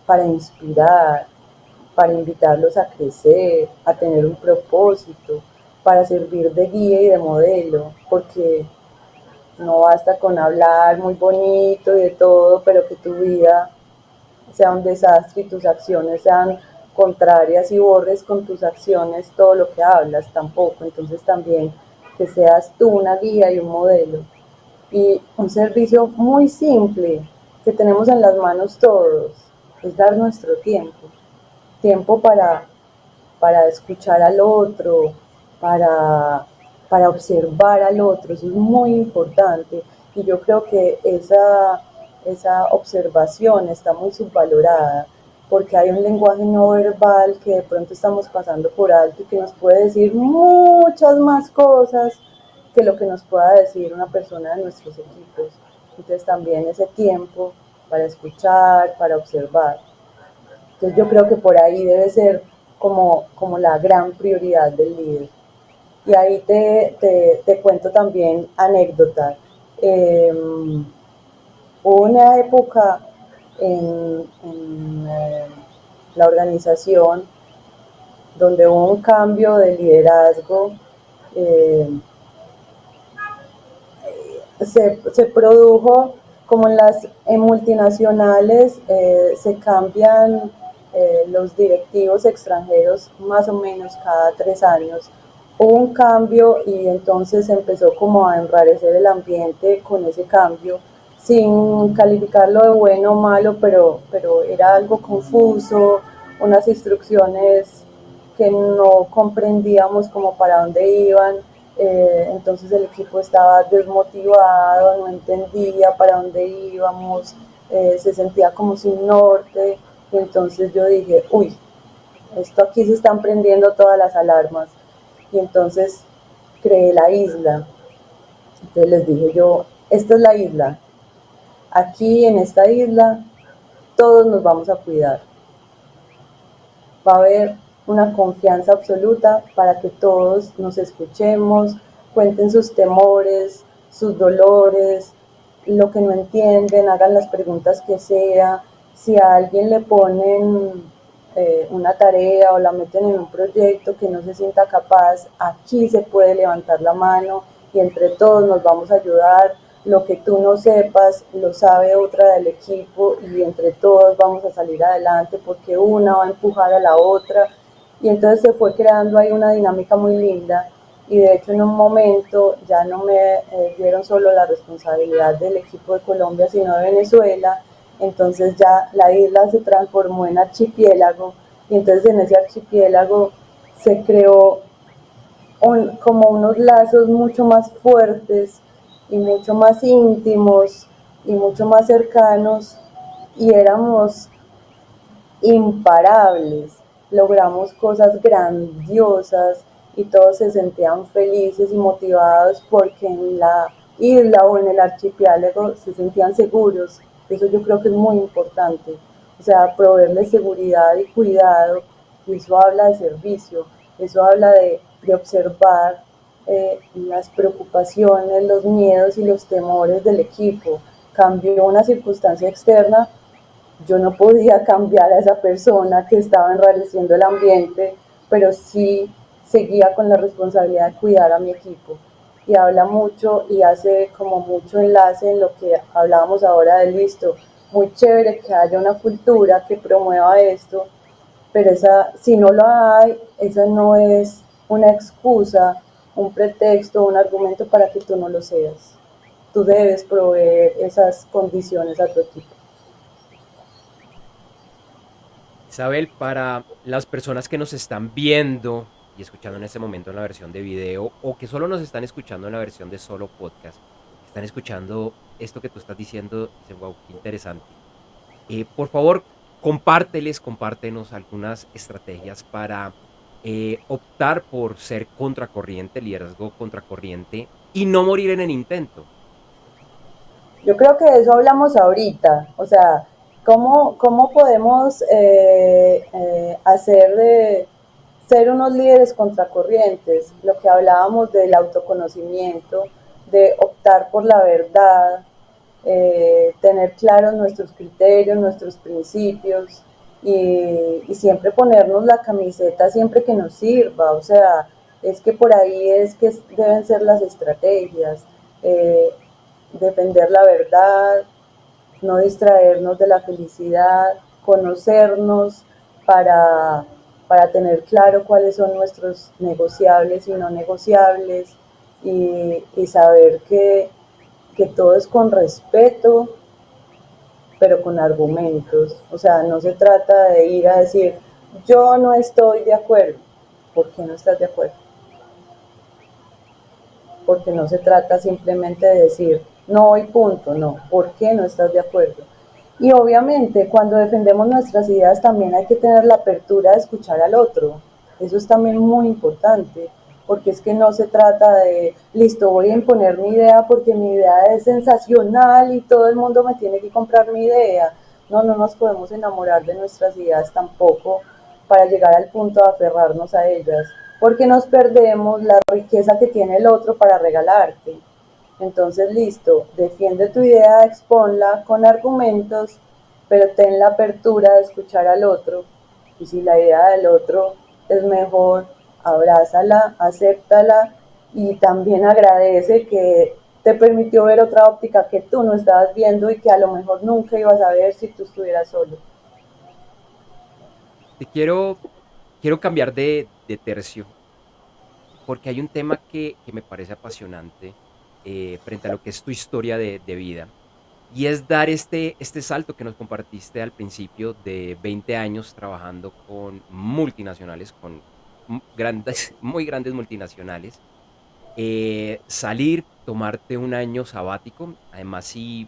para inspirar, para invitarlos a crecer, a tener un propósito, para servir de guía y de modelo, porque no basta con hablar muy bonito y de todo, pero que tu vida sea un desastre y tus acciones sean contrarias y borres con tus acciones todo lo que hablas, tampoco. Entonces también que seas tú una guía y un modelo. Y un servicio muy simple que tenemos en las manos todos es dar nuestro tiempo. Tiempo para escuchar al otro, para, para observar al otro. Eso es muy importante. Y yo creo que esa observación está muy subvalorada, porque hay un lenguaje no verbal que de pronto estamos pasando por alto y que nos puede decir muchas más cosas que lo que nos pueda decir una persona de nuestros equipos. Entonces también ese tiempo para escuchar, para observar. Entonces yo creo que por ahí debe ser como la gran prioridad del líder. Y ahí te cuento también anécdotas. Hubo una época en la organización donde hubo un cambio de liderazgo. eh, se produjo como en multinacionales, se cambian los directivos extranjeros más o menos cada 3 años. Hubo un cambio y entonces empezó como a enrarecer el ambiente con ese cambio, sin calificarlo de bueno o malo, pero era algo confuso, unas instrucciones que no comprendíamos como para dónde iban. Entonces el equipo estaba desmotivado, no entendía para dónde íbamos, se sentía como sin norte. Y entonces yo dije, uy, esto aquí se están prendiendo todas las alarmas. Y entonces creé la isla. Entonces les dije yo, esta es la isla. Aquí en esta isla todos nos vamos a cuidar. Va a haber una confianza absoluta para que todos nos escuchemos, cuenten sus temores, sus dolores, lo que no entienden, hagan las preguntas que sea. Si a alguien le ponen una tarea o la meten en un proyecto que no se sienta capaz, aquí se puede levantar la mano y entre todos nos vamos a ayudar. Lo que tú no sepas lo sabe otra del equipo y entre todos vamos a salir adelante porque una va a empujar a la otra. Y entonces se fue creando ahí una dinámica muy linda y de hecho en un momento ya no me dieron solo la responsabilidad del equipo de Colombia, sino de Venezuela. Entonces ya la isla se transformó en archipiélago y entonces en ese archipiélago se creó como unos lazos mucho más fuertes y mucho más íntimos y mucho más cercanos, y éramos imparables, logramos cosas grandiosas y todos se sentían felices y motivados porque en la isla o en el archipiélago se sentían seguros. Eso yo creo que es muy importante, o sea, proveerles seguridad y cuidado, y eso habla de servicio, eso habla de observar las preocupaciones, los miedos y los temores del equipo. Cambió una circunstancia externa, yo no podía cambiar a esa persona que estaba enrareciendo el ambiente, pero sí seguía con la responsabilidad de cuidar a mi equipo. Y habla mucho y hace como mucho enlace en lo que hablábamos ahora de listo. Muy chévere que haya una cultura que promueva esto, pero esa, si no lo hay, esa no es una excusa, un pretexto, un argumento para que tú no lo seas. Tú debes proveer esas condiciones a tu equipo. Isabel, para las personas que nos están viendo y escuchando en este momento en la versión de video o que solo nos están escuchando en la versión de solo podcast, que están escuchando esto que tú estás diciendo, dicen, wow, qué interesante. Por favor, compártenos algunas estrategias para optar por ser contracorriente, liderazgo contracorriente y no morir en el intento. Yo creo que de eso hablamos ahorita, o sea, cómo podemos hacer de ser unos líderes contracorrientes, lo que hablábamos del autoconocimiento, de optar por la verdad, tener claros nuestros criterios, nuestros principios y siempre ponernos la camiseta siempre que nos sirva, o sea, es que por ahí es que deben ser las estrategias. Eh, Defender la verdad, no distraernos de la felicidad, conocernos para tener claro cuáles son nuestros negociables y no negociables, y saber que todo es con respeto, pero con argumentos. O sea, no se trata de ir a decir, yo no estoy de acuerdo. ¿Por qué no estás de acuerdo? Porque no se trata simplemente de decir no y punto, no, ¿por qué no estás de acuerdo? Y obviamente cuando defendemos nuestras ideas también hay que tener la apertura de escuchar al otro, eso es también muy importante, porque es que no se trata de, listo, voy a imponer mi idea porque mi idea es sensacional y todo el mundo me tiene que comprar mi idea. No, no nos podemos enamorar de nuestras ideas tampoco para llegar al punto de aferrarnos a ellas, porque nos perdemos la riqueza que tiene el otro para regalarte. Entonces, listo, defiende tu idea, exponla con argumentos, pero ten la apertura de escuchar al otro. Y si la idea del otro es mejor, abrázala, acéptala y también agradece que te permitió ver otra óptica que tú no estabas viendo y que a lo mejor nunca ibas a ver si tú estuvieras solo. Te quiero cambiar de tercio porque hay un tema que me parece apasionante frente a lo que es tu historia de vida. Y es dar este salto que nos compartiste al principio de 20 años trabajando con multinacionales, con grandes, muy grandes multinacionales. Salir, tomarte un año sabático. Además, si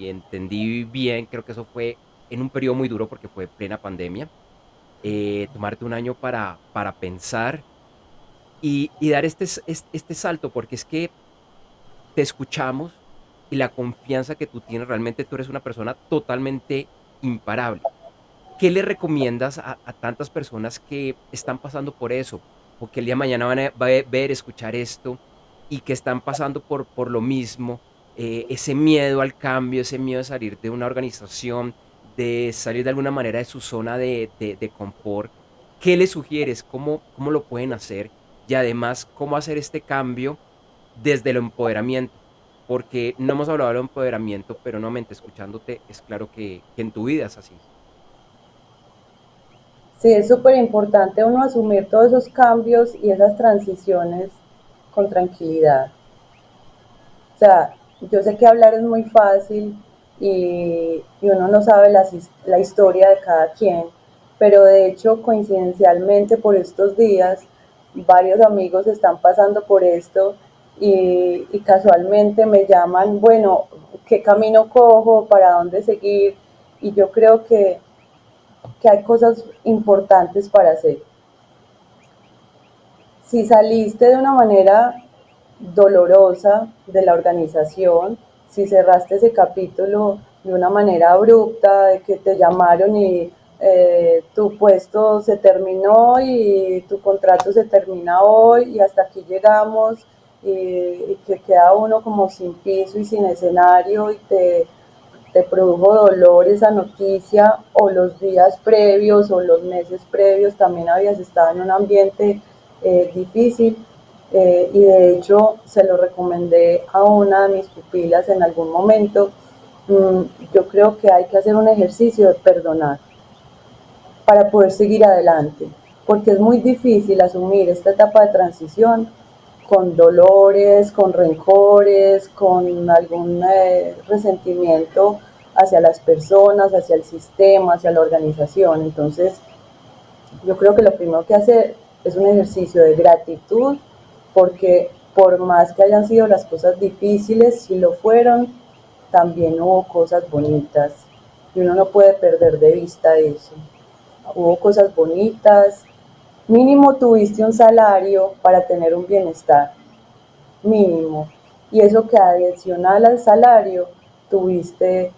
entendí bien, creo que eso fue en un periodo muy duro porque fue plena pandemia. Tomarte un año para pensar y dar este salto, porque es que te escuchamos y la confianza que tú tienes, realmente tú eres una persona totalmente imparable. ¿Qué le recomiendas a tantas personas que están pasando por eso? O que el día de mañana va a ver, escuchar esto y que están pasando por lo mismo, ese miedo al cambio, ese miedo de salir de una organización, de salir de alguna manera de su zona de confort. ¿Qué les sugieres? ¿Cómo lo pueden hacer? Y además, ¿cómo hacer este cambio desde el empoderamiento? Porque no hemos hablado del empoderamiento, pero nuevamente escuchándote es claro que en tu vida es así. Sí, es súper importante uno asumir todos esos cambios y esas transiciones con tranquilidad. O sea, yo sé que hablar es muy fácil y uno no sabe la historia de cada quien, pero de hecho, coincidencialmente por estos días, varios amigos están pasando por esto y casualmente me llaman, bueno, ¿qué camino cojo? ¿Para dónde seguir? Y yo creo que hay cosas importantes para hacer. Si saliste de una manera dolorosa de la organización, si cerraste ese capítulo de una manera abrupta, de que te llamaron y tu puesto se terminó y tu contrato se termina hoy y hasta aquí llegamos y que queda uno como sin piso y sin escenario y te produjo dolor esa noticia o los días previos o los meses previos también habías estado en un ambiente difícil y de hecho se lo recomendé a una de mis pupilas en algún momento. Yo creo que hay que hacer un ejercicio de perdonar para poder seguir adelante, porque es muy difícil asumir esta etapa de transición con dolores, con rencores, con algún resentimiento hacia las personas, hacia el sistema, hacia la organización. Entonces, yo creo que lo primero que hacer es un ejercicio de gratitud, porque por más que hayan sido las cosas difíciles, si lo fueron, también hubo cosas bonitas y uno no puede perder de vista eso. Hubo cosas bonitas, mínimo tuviste un salario para tener un bienestar, mínimo. Y eso que adicional al salario, te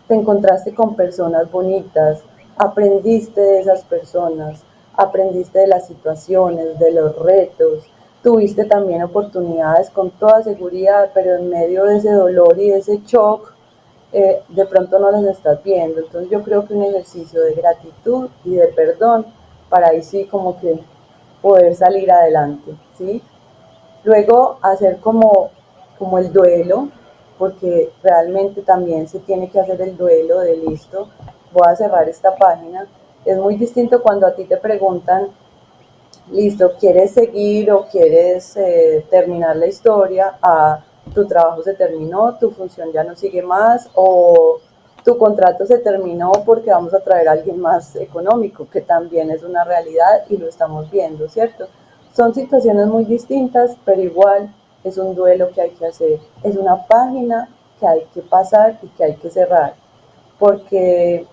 encontraste con personas bonitas, aprendiste de esas personas, aprendiste de las situaciones, de los retos, tuviste también oportunidades con toda seguridad, pero en medio de ese dolor y de ese shock, de pronto no las estás viendo. Entonces yo creo que un ejercicio de gratitud y de perdón para ahí sí como que poder salir adelante, ¿sí? Luego hacer como el duelo, porque realmente también se tiene que hacer el duelo de listo, voy a cerrar esta página. Es muy distinto cuando a ti te preguntan, listo, ¿quieres seguir o quieres terminar la historia? A tu trabajo se terminó, tu función ya no sigue más o tu contrato se terminó porque vamos a traer a alguien más económico, que también es una realidad y lo estamos viendo, ¿cierto? Son situaciones muy distintas, pero igual es un duelo que hay que hacer, es una página que hay que pasar y que hay que cerrar, porque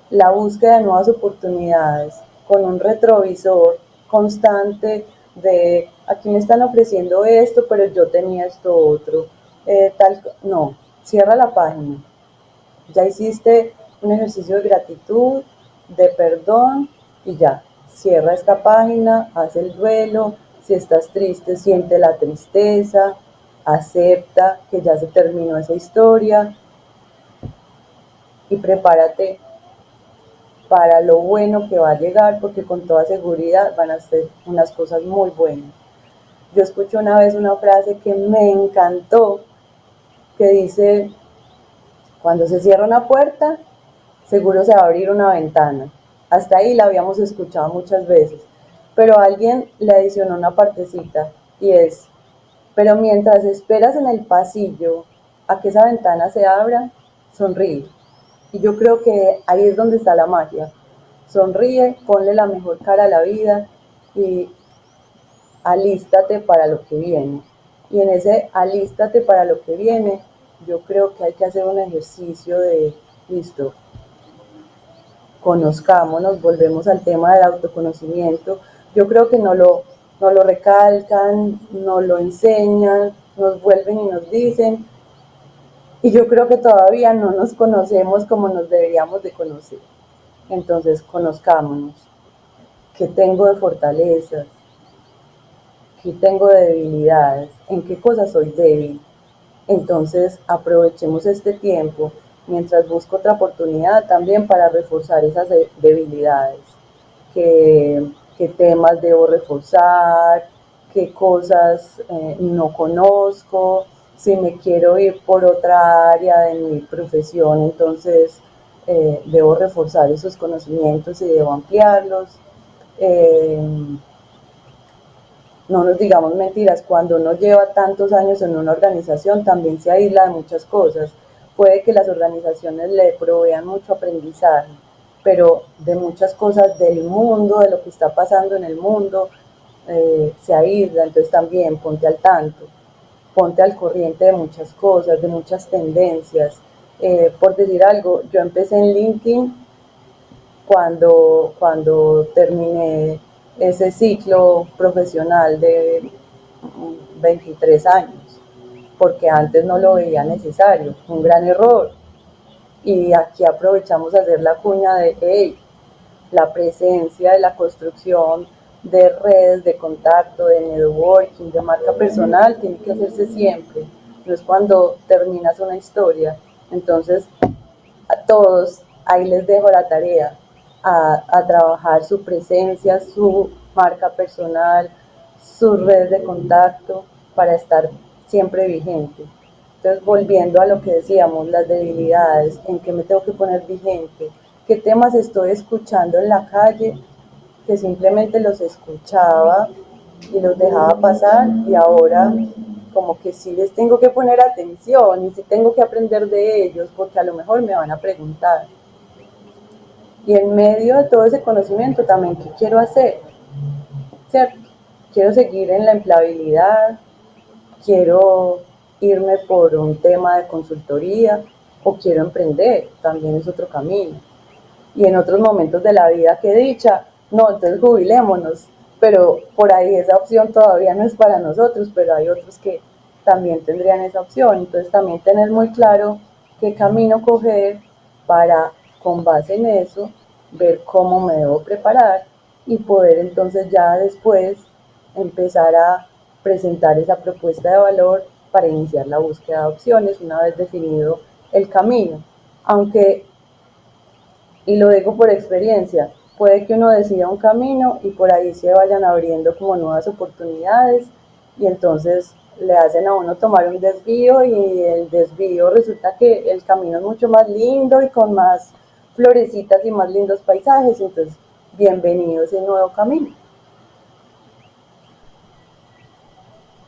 la búsqueda de nuevas oportunidades con un retrovisor constante de aquí me están ofreciendo esto, pero yo tenía esto otro, no, cierra la página. Ya hiciste un ejercicio de gratitud, de perdón y ya, cierra esta página, haz el duelo, si estás triste, siente la tristeza, acepta que ya se terminó esa historia y prepárate para lo bueno que va a llegar, porque con toda seguridad van a ser unas cosas muy buenas. Yo escuché una vez una frase que me encantó, que dice, cuando se cierra una puerta, seguro se va a abrir una ventana. Hasta ahí la habíamos escuchado muchas veces, pero alguien le adicionó una partecita y es, pero mientras esperas en el pasillo a que esa ventana se abra, sonríe. Y yo creo que ahí es donde está la magia. Sonríe, ponle la mejor cara a la vida y alístate para lo que viene. Y en ese alístate para lo que viene, yo creo que hay que hacer un ejercicio de, listo, conozcámonos, volvemos al tema del autoconocimiento. Yo creo que no lo recalcan, no lo enseñan, nos vuelven y nos dicen, y yo creo que todavía no nos conocemos como nos deberíamos de conocer. Entonces, conozcámonos. ¿Qué tengo de fortalezas? ¿Qué tengo de debilidades? ¿En qué cosas soy débil? Entonces, aprovechemos este tiempo mientras busco otra oportunidad también para reforzar esas debilidades. ¿Qué temas debo reforzar? ¿Qué cosas no conozco? Si me quiero ir por otra área de mi profesión, entonces debo reforzar esos conocimientos y debo ampliarlos. Eh, no nos digamos mentiras, cuando uno lleva tantos años en una organización también se aísla de muchas cosas. Puede que las organizaciones le provean mucho aprendizaje, pero de muchas cosas del mundo, de lo que está pasando en el mundo, se aísla. Entonces también ponte al tanto, ponte al corriente de muchas cosas, de muchas tendencias. Por decir algo, yo empecé en LinkedIn cuando terminé ese ciclo profesional de 23 años, porque antes no lo veía necesario, un gran error. Y aquí aprovechamos a hacer la cuña de, hey, la presencia de la construcción de redes de contacto, de networking, de marca personal, tiene que hacerse siempre. No es cuando terminas una historia. Entonces, a todos, ahí les dejo la tarea, a trabajar su presencia, su marca personal, sus redes de contacto para estar siempre vigente. Entonces, volviendo a lo que decíamos, las debilidades, en qué me tengo que poner vigente, qué temas estoy escuchando en la calle, que simplemente los escuchaba y los dejaba pasar, y ahora como que sí les tengo que poner atención y sí tengo que aprender de ellos porque a lo mejor me van a preguntar. Y en medio de todo ese conocimiento también, ¿qué quiero hacer? ¿Cierto? Quiero seguir en la empleabilidad, quiero irme por un tema de consultoría o quiero emprender, también es otro camino. Y en otros momentos de la vida, que dicha, no, entonces jubilémonos, pero por ahí esa opción todavía no es para nosotros, pero hay otros que también tendrían esa opción. Entonces también tener muy claro qué camino coger para, con base en eso, ver cómo me debo preparar y poder entonces ya después empezar a presentar esa propuesta de valor para iniciar la búsqueda de opciones una vez definido el camino. Aunque, y lo digo por experiencia, puede que uno decida un camino y por ahí se vayan abriendo como nuevas oportunidades y entonces le hacen a uno tomar un desvío y el desvío resulta que el camino es mucho más lindo y con más florecitas y más lindos paisajes, entonces bienvenido a ese nuevo camino.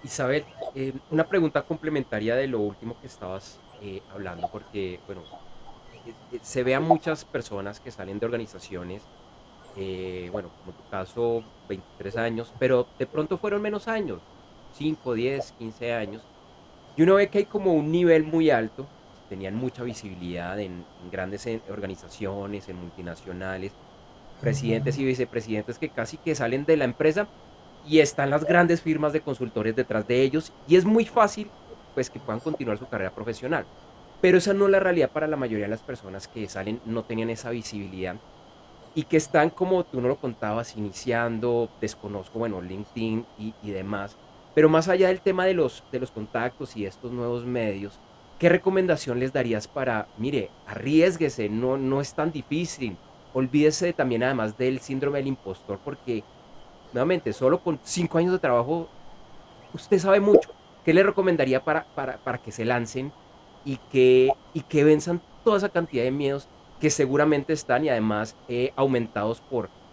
Isabel, una pregunta complementaria de lo último que estabas hablando, porque, bueno, se ve a muchas personas que salen de organizaciones, bueno, como tu caso, 23 años, pero de pronto fueron menos años, 5, 10, 15 años, y uno ve que hay como un nivel muy alto, tenían mucha visibilidad en grandes organizaciones, en multinacionales, presidentes y vicepresidentes que casi que salen de la empresa y están las grandes firmas de consultores detrás de ellos y es muy fácil pues que puedan continuar su carrera profesional. Pero esa no es la realidad para la mayoría de las personas que salen, no tenían esa visibilidad y que están, como tú no lo contabas, iniciando, desconozco, bueno, LinkedIn y demás. Pero más allá del tema de los contactos y estos nuevos medios, ¿qué recomendación les darías para, mire, arriesguese, no, no es tan difícil? Olvídese también además del síndrome del impostor, porque nuevamente, solo con 5 años de trabajo, usted sabe mucho. ¿Qué le recomendaría para que se lancen y que venzan toda esa cantidad de miedos que seguramente están y además aumentados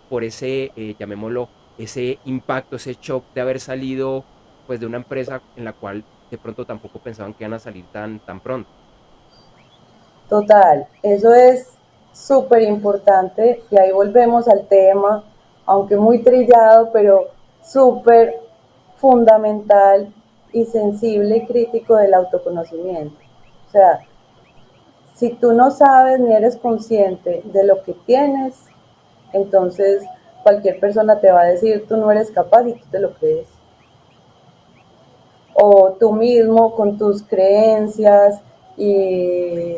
por ese, llamémoslo, ese impacto, ese shock de haber salido pues de una empresa en la cual de pronto tampoco pensaban que iban a salir tan pronto? Total, eso es súper importante y ahí volvemos al tema, aunque muy trillado, pero súper fundamental y sensible y crítico del autoconocimiento. O sea, si tú no sabes ni eres consciente de lo que tienes, entonces cualquier persona te va a decir tú no eres capaz y tú te lo crees. O tú mismo con tus creencias y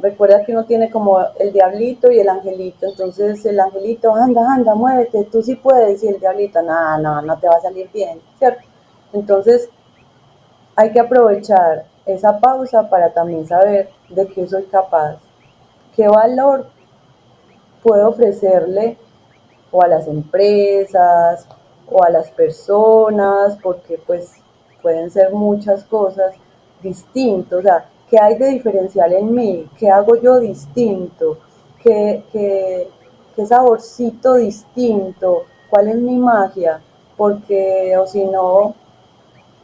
recuerda que uno tiene como el diablito y el angelito, entonces el angelito, anda, anda, muévete, tú sí puedes, y el diablito, no, no, no te va a salir bien, ¿cierto? Entonces hay que aprovechar esa pausa para también saber de qué soy capaz, qué valor puedo ofrecerle o a las empresas o a las personas, porque pues pueden ser muchas cosas distintas, o sea, ¿qué hay de diferencial en mí? ¿Qué hago yo distinto? ¿Qué saborcito distinto? ¿Cuál es mi magia? porque o si no,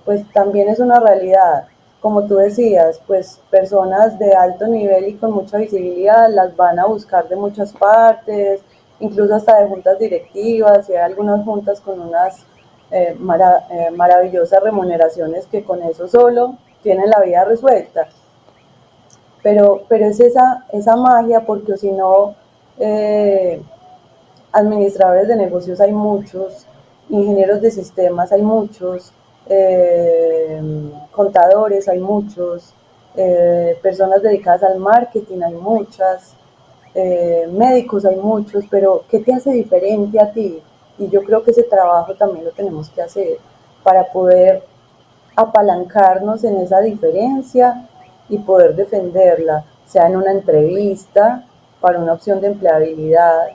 pues también es una realidad. Como tú decías, pues personas de alto nivel y con mucha visibilidad las van a buscar de muchas partes, incluso hasta de juntas directivas, y hay algunas juntas con unas maravillosas remuneraciones que con eso solo tienen la vida resuelta. Pero es esa magia, porque si no, eh, administradores de negocios hay muchos, ingenieros de sistemas hay muchos, contadores hay muchos, personas dedicadas al marketing hay muchas, médicos hay muchos, pero ¿qué te hace diferente a ti? Y yo creo que ese trabajo también lo tenemos que hacer para poder apalancarnos en esa diferencia y poder defenderla, sea en una entrevista para una opción de empleabilidad,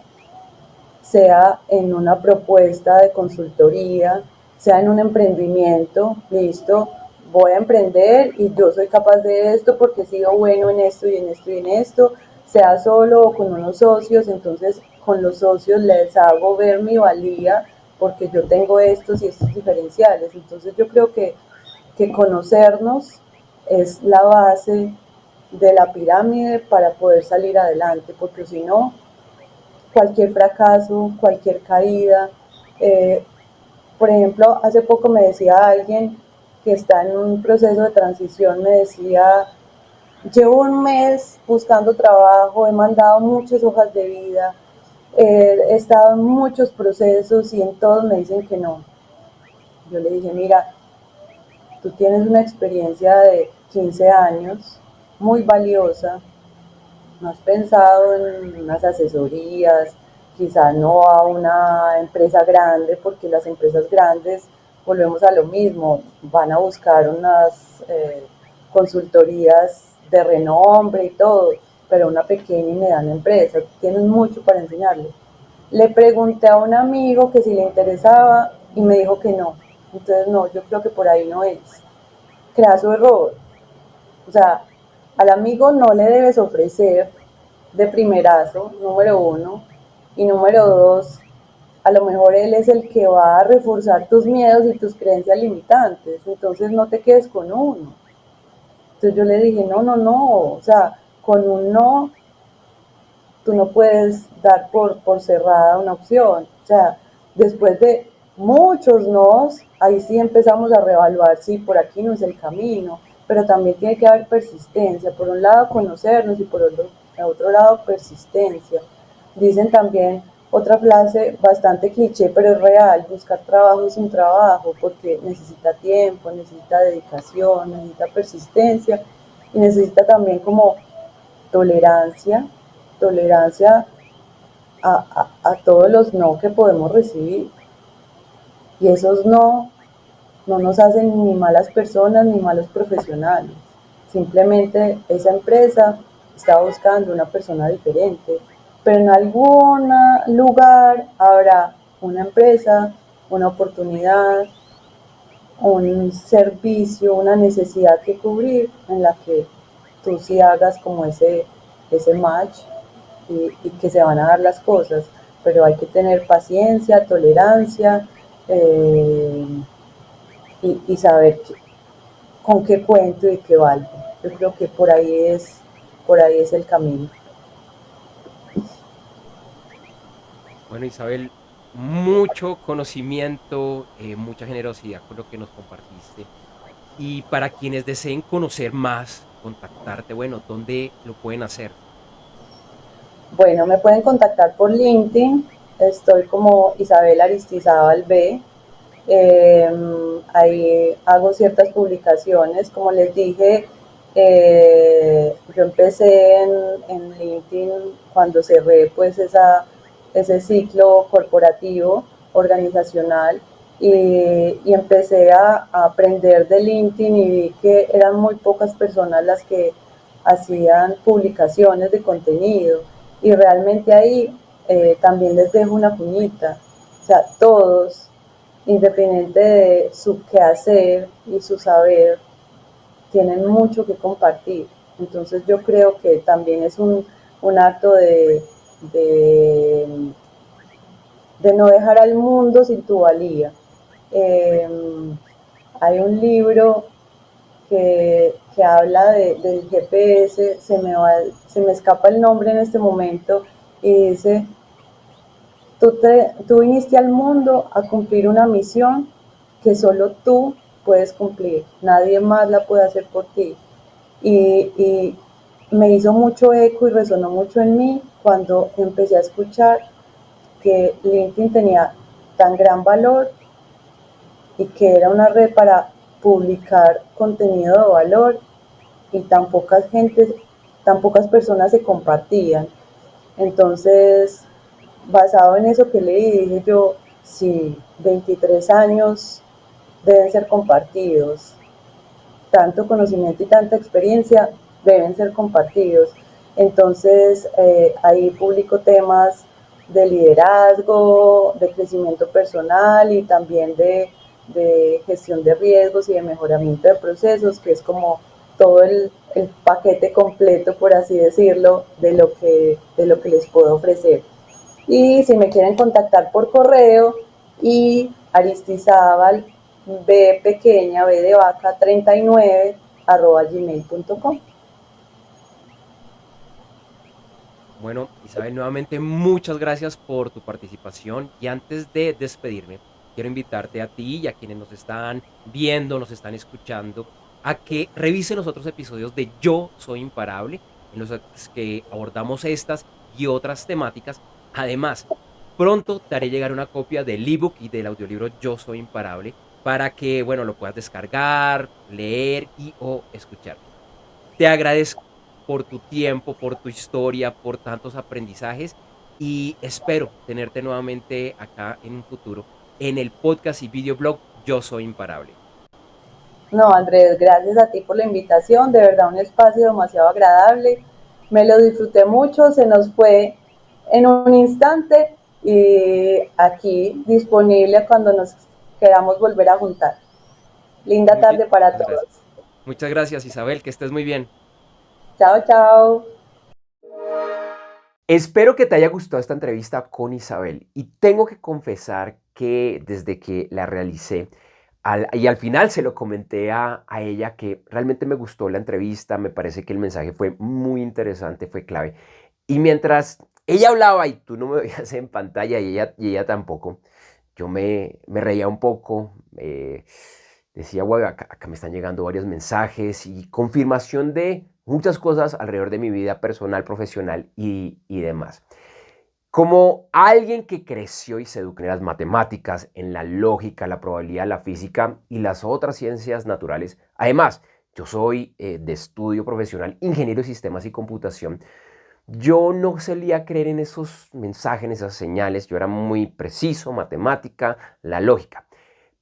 sea en una propuesta de consultoría, sea en un emprendimiento. Listo, voy a emprender y yo soy capaz de esto porque he sido bueno en esto y en esto y en esto, sea solo o con unos socios. Entonces con los socios les hago ver mi valía porque yo tengo estos y estos diferenciales. Entonces yo creo que conocernos es la base de la pirámide para poder salir adelante, porque si no, cualquier fracaso, cualquier caída. Eh, por ejemplo, hace poco me decía alguien que está en un proceso de transición, me decía, llevo un mes buscando trabajo, he mandado muchas hojas de vida, he estado en muchos procesos y en todos me dicen que no. Yo le dije, mira, tú tienes una experiencia de 15 años muy valiosa, ¿no has pensado en unas asesorías, quizá no a una empresa grande, porque las empresas grandes, volvemos a lo mismo, van a buscar unas consultorías de renombre y todo, pero una pequeña y mediana empresa, tienen mucho para enseñarle? Le pregunté a un amigo que si le interesaba y me dijo que no. Entonces no, yo creo que por ahí no es. Craso error. O sea, al amigo no le debes ofrecer de primerazo, número uno, y número dos, a lo mejor él es el que va a reforzar tus miedos y tus creencias limitantes, entonces no te quedes con uno. Entonces yo le dije, no, no, no, o sea, con un no, tú no puedes dar por cerrada una opción. O sea, después de muchos nos, ahí sí empezamos a reevaluar si por aquí no es el camino, pero también tiene que haber persistencia. Por un lado, conocernos, y por otro lado, persistencia. Dicen también otra frase bastante cliché, pero es real: buscar trabajo es un trabajo, porque necesita tiempo, necesita dedicación, necesita persistencia y necesita también como tolerancia, tolerancia a todos los no que podemos recibir. Y esos no nos hacen ni malas personas ni malos profesionales. Simplemente esa empresa está buscando una persona diferente, pero en algún lugar habrá una empresa, una oportunidad, un servicio, una necesidad que cubrir, en la que tú sí hagas como ese match, y que se van a dar las cosas, pero hay que tener paciencia, tolerancia, eh, y saber con qué cuento y qué valgo. Yo creo que por ahí es el camino. Bueno, Isabel, mucho conocimiento, mucha generosidad con lo que nos compartiste. Y para quienes deseen conocer más, contactarte, bueno, ¿dónde lo pueden hacer? Bueno, me pueden contactar por LinkedIn, estoy como Isabel Aristizábal B. Eh, Ahí hago ciertas publicaciones, como les dije. Yo empecé en LinkedIn cuando cerré pues ese ciclo corporativo, organizacional, y empecé a aprender de LinkedIn, y vi que eran muy pocas personas las que hacían publicaciones de contenido, y realmente ahí también les dejo una puñita. O sea, todos, independiente de su quehacer y su saber, tienen mucho que compartir. Entonces yo creo que también es un acto de, de no dejar al mundo sin tu valía. Hay un libro que habla del GPS, se me escapa el nombre en este momento, y dice, tú viniste al mundo a cumplir una misión que solo tú puedes cumplir, nadie más la puede hacer por ti. Y me hizo mucho eco y resonó mucho en mí cuando empecé a escuchar que LinkedIn tenía tan gran valor y que era una red para publicar contenido de valor y tan pocas personas se compartían. Entonces, basado en eso que leí, dije yo, sí, 23 años deben ser compartidos, tanto conocimiento y tanta experiencia deben ser compartidos. Entonces, ahí publico temas de liderazgo, de crecimiento personal y también de gestión de riesgos y de mejoramiento de procesos, que es como todo el paquete completo, por así decirlo, de lo que les puedo ofrecer. Y si me quieren contactar por correo, y Aristizábal B pequeña, B de vaca 39 @gmail.com. Bueno, Isabel, nuevamente muchas gracias por tu participación y antes de despedirme, quiero invitarte a ti y a quienes nos están viendo, nos están escuchando, a que revisen los otros episodios de Yo Soy Imparable, en los que abordamos estas y otras temáticas. Además, pronto te haré llegar una copia del ebook y del audiolibro Yo Soy Imparable para que, bueno, lo puedas descargar, leer y o escuchar. Te agradezco por tu tiempo, por tu historia, por tantos aprendizajes y espero tenerte nuevamente acá en un futuro en el podcast y videoblog Yo Soy Imparable. No, Andrés, gracias a ti por la invitación, de verdad un espacio demasiado agradable, me lo disfruté mucho, se nos fue en un instante y aquí disponible cuando nos queramos volver a juntar. Linda tarde para Muchísimas todos. gracias. Muchas gracias, Isabel, que estés muy bien. Chao, chao. Espero que te haya gustado esta entrevista con Isabel y tengo que confesar que desde que la realicé y al final se lo comenté a ella que realmente me gustó la entrevista, me parece que el mensaje fue muy interesante, fue clave. Y mientras ella hablaba y tú no me veías en pantalla y ella tampoco, yo me reía un poco, decía, güey, acá me están llegando varios mensajes y confirmación de muchas cosas alrededor de mi vida personal, profesional y demás. Como alguien que creció y se educó en las matemáticas, en la lógica, la probabilidad, la física y las otras ciencias naturales, además, yo soy de estudio profesional, ingeniero de sistemas y computación, yo no solía creer en esos mensajes, en esas señales, yo era muy preciso, matemática, la lógica.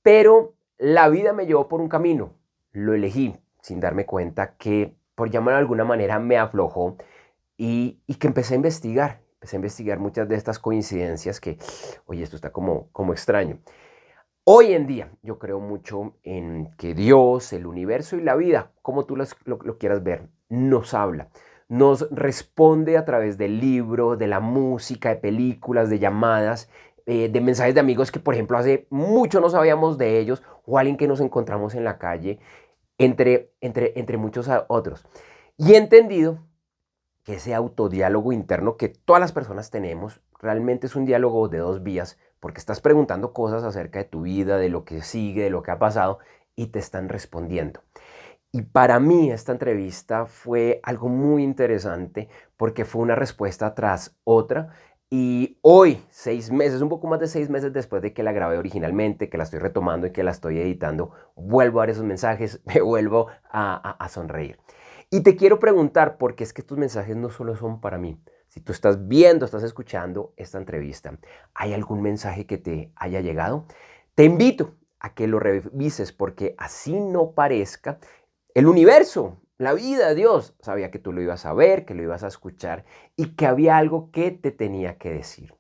Pero la vida me llevó por un camino, lo elegí sin darme cuenta que, por llamarlo de alguna manera, me aflojó y que empecé a investigar muchas de estas coincidencias que, oye, esto está como extraño. Hoy en día yo creo mucho en que Dios, el universo y la vida, como tú lo quieras ver, nos habla. Nos responde a través del libro, de la música, de películas, de llamadas, de mensajes de amigos que, por ejemplo, hace mucho no sabíamos de ellos o alguien que nos encontramos en la calle, entre muchos otros. Y he entendido que ese autodiálogo interno que todas las personas tenemos realmente es un diálogo de dos vías, porque estás preguntando cosas acerca de tu vida, de lo que sigue, de lo que ha pasado, y te están respondiendo. Y para mí esta entrevista fue algo muy interesante porque fue una respuesta tras otra. Y hoy, 6 meses, un poco más de 6 meses después de que la grabé originalmente, que la estoy retomando y que la estoy editando, vuelvo a ver esos mensajes, me vuelvo a sonreír. Y te quiero preguntar, porque es que estos mensajes no solo son para mí. Si tú estás viendo, estás escuchando esta entrevista, ¿hay algún mensaje que te haya llegado? Te invito a que lo revises porque así no parezca, el universo, la vida, Dios, sabía que tú lo ibas a ver, que lo ibas a escuchar y que había algo que te tenía que decir.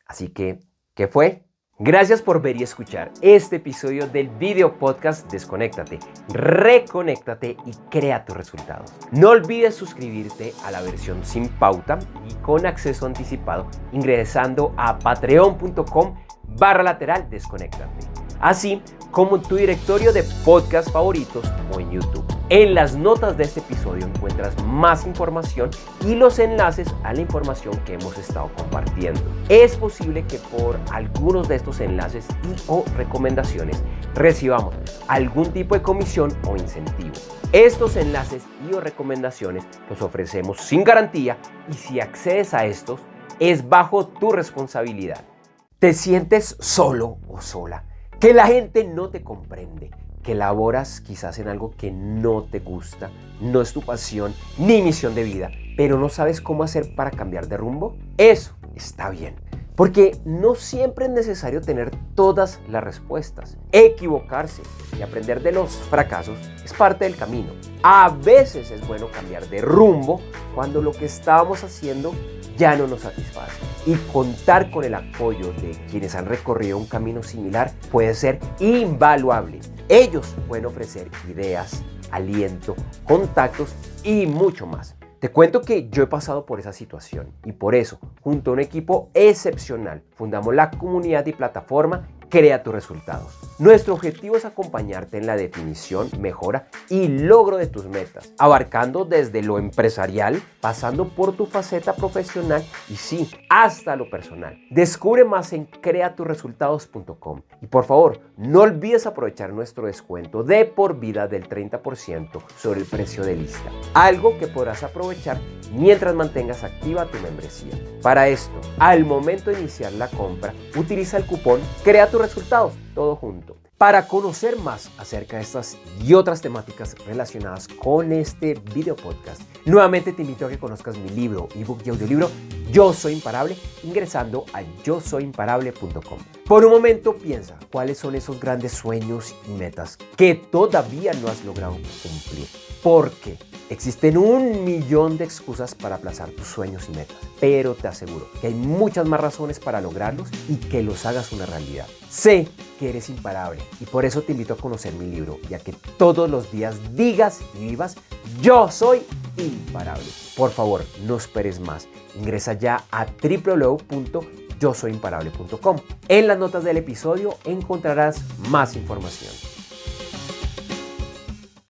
Así que, ¿qué fue? Gracias por ver y escuchar este episodio del video podcast Desconéctate, reconéctate y crea tus resultados. No olvides suscribirte a la versión sin pauta y con acceso anticipado ingresando a patreon.com/desconéctate. así como en tu directorio de podcast favoritos o en YouTube. En las notas de este episodio encuentras más información y los enlaces a la información que hemos estado compartiendo. Es posible que por algunos de estos enlaces y o recomendaciones recibamos algún tipo de comisión o incentivo. Estos enlaces y o recomendaciones los ofrecemos sin garantía y si accedes a estos es bajo tu responsabilidad. ¿Te sientes solo o sola? Que la gente no te comprende, que laboras quizás en algo que no te gusta, no es tu pasión ni misión de vida, pero no sabes cómo hacer para cambiar de rumbo. Eso está bien, porque no siempre es necesario tener todas las respuestas. Equivocarse y aprender de los fracasos es parte del camino. A veces es bueno cambiar de rumbo cuando lo que estábamos haciendo ya no nos satisface. Y contar con el apoyo de quienes han recorrido un camino similar puede ser invaluable. Ellos pueden ofrecer ideas, aliento, contactos y mucho más. Te cuento que yo he pasado por esa situación y por eso, junto a un equipo excepcional, fundamos la comunidad y plataforma Crea tus resultados. Nuestro objetivo es acompañarte en la definición, mejora y logro de tus metas, abarcando desde lo empresarial, pasando por tu faceta profesional y sí, hasta lo personal. Descubre más en creatusresultados.com y por favor, no olvides aprovechar nuestro descuento de por vida del 30% sobre el precio de lista, algo que podrás aprovechar mientras mantengas activa tu membresía. Para esto, al momento de iniciar la compra, utiliza el cupón Crea tus resultados, todo junto. Para conocer más acerca de estas y otras temáticas relacionadas con este video podcast, nuevamente te invito a que conozcas mi libro, ebook y audiolibro Yo Soy Imparable, ingresando a yosoyimparable.com. Por un momento piensa cuáles son esos grandes sueños y metas que todavía no has logrado cumplir. Porque existen 1.000.000 de excusas para aplazar tus sueños y metas, pero te aseguro que hay muchas más razones para lograrlos y que los hagas una realidad. Sé que eres imparable y por eso te invito a conocer mi libro, ya que todos los días digas y vivas Yo Soy Imparable. Por favor, no esperes más. Ingresa ya a www.yosoyimparable.com. En las notas del episodio encontrarás más información.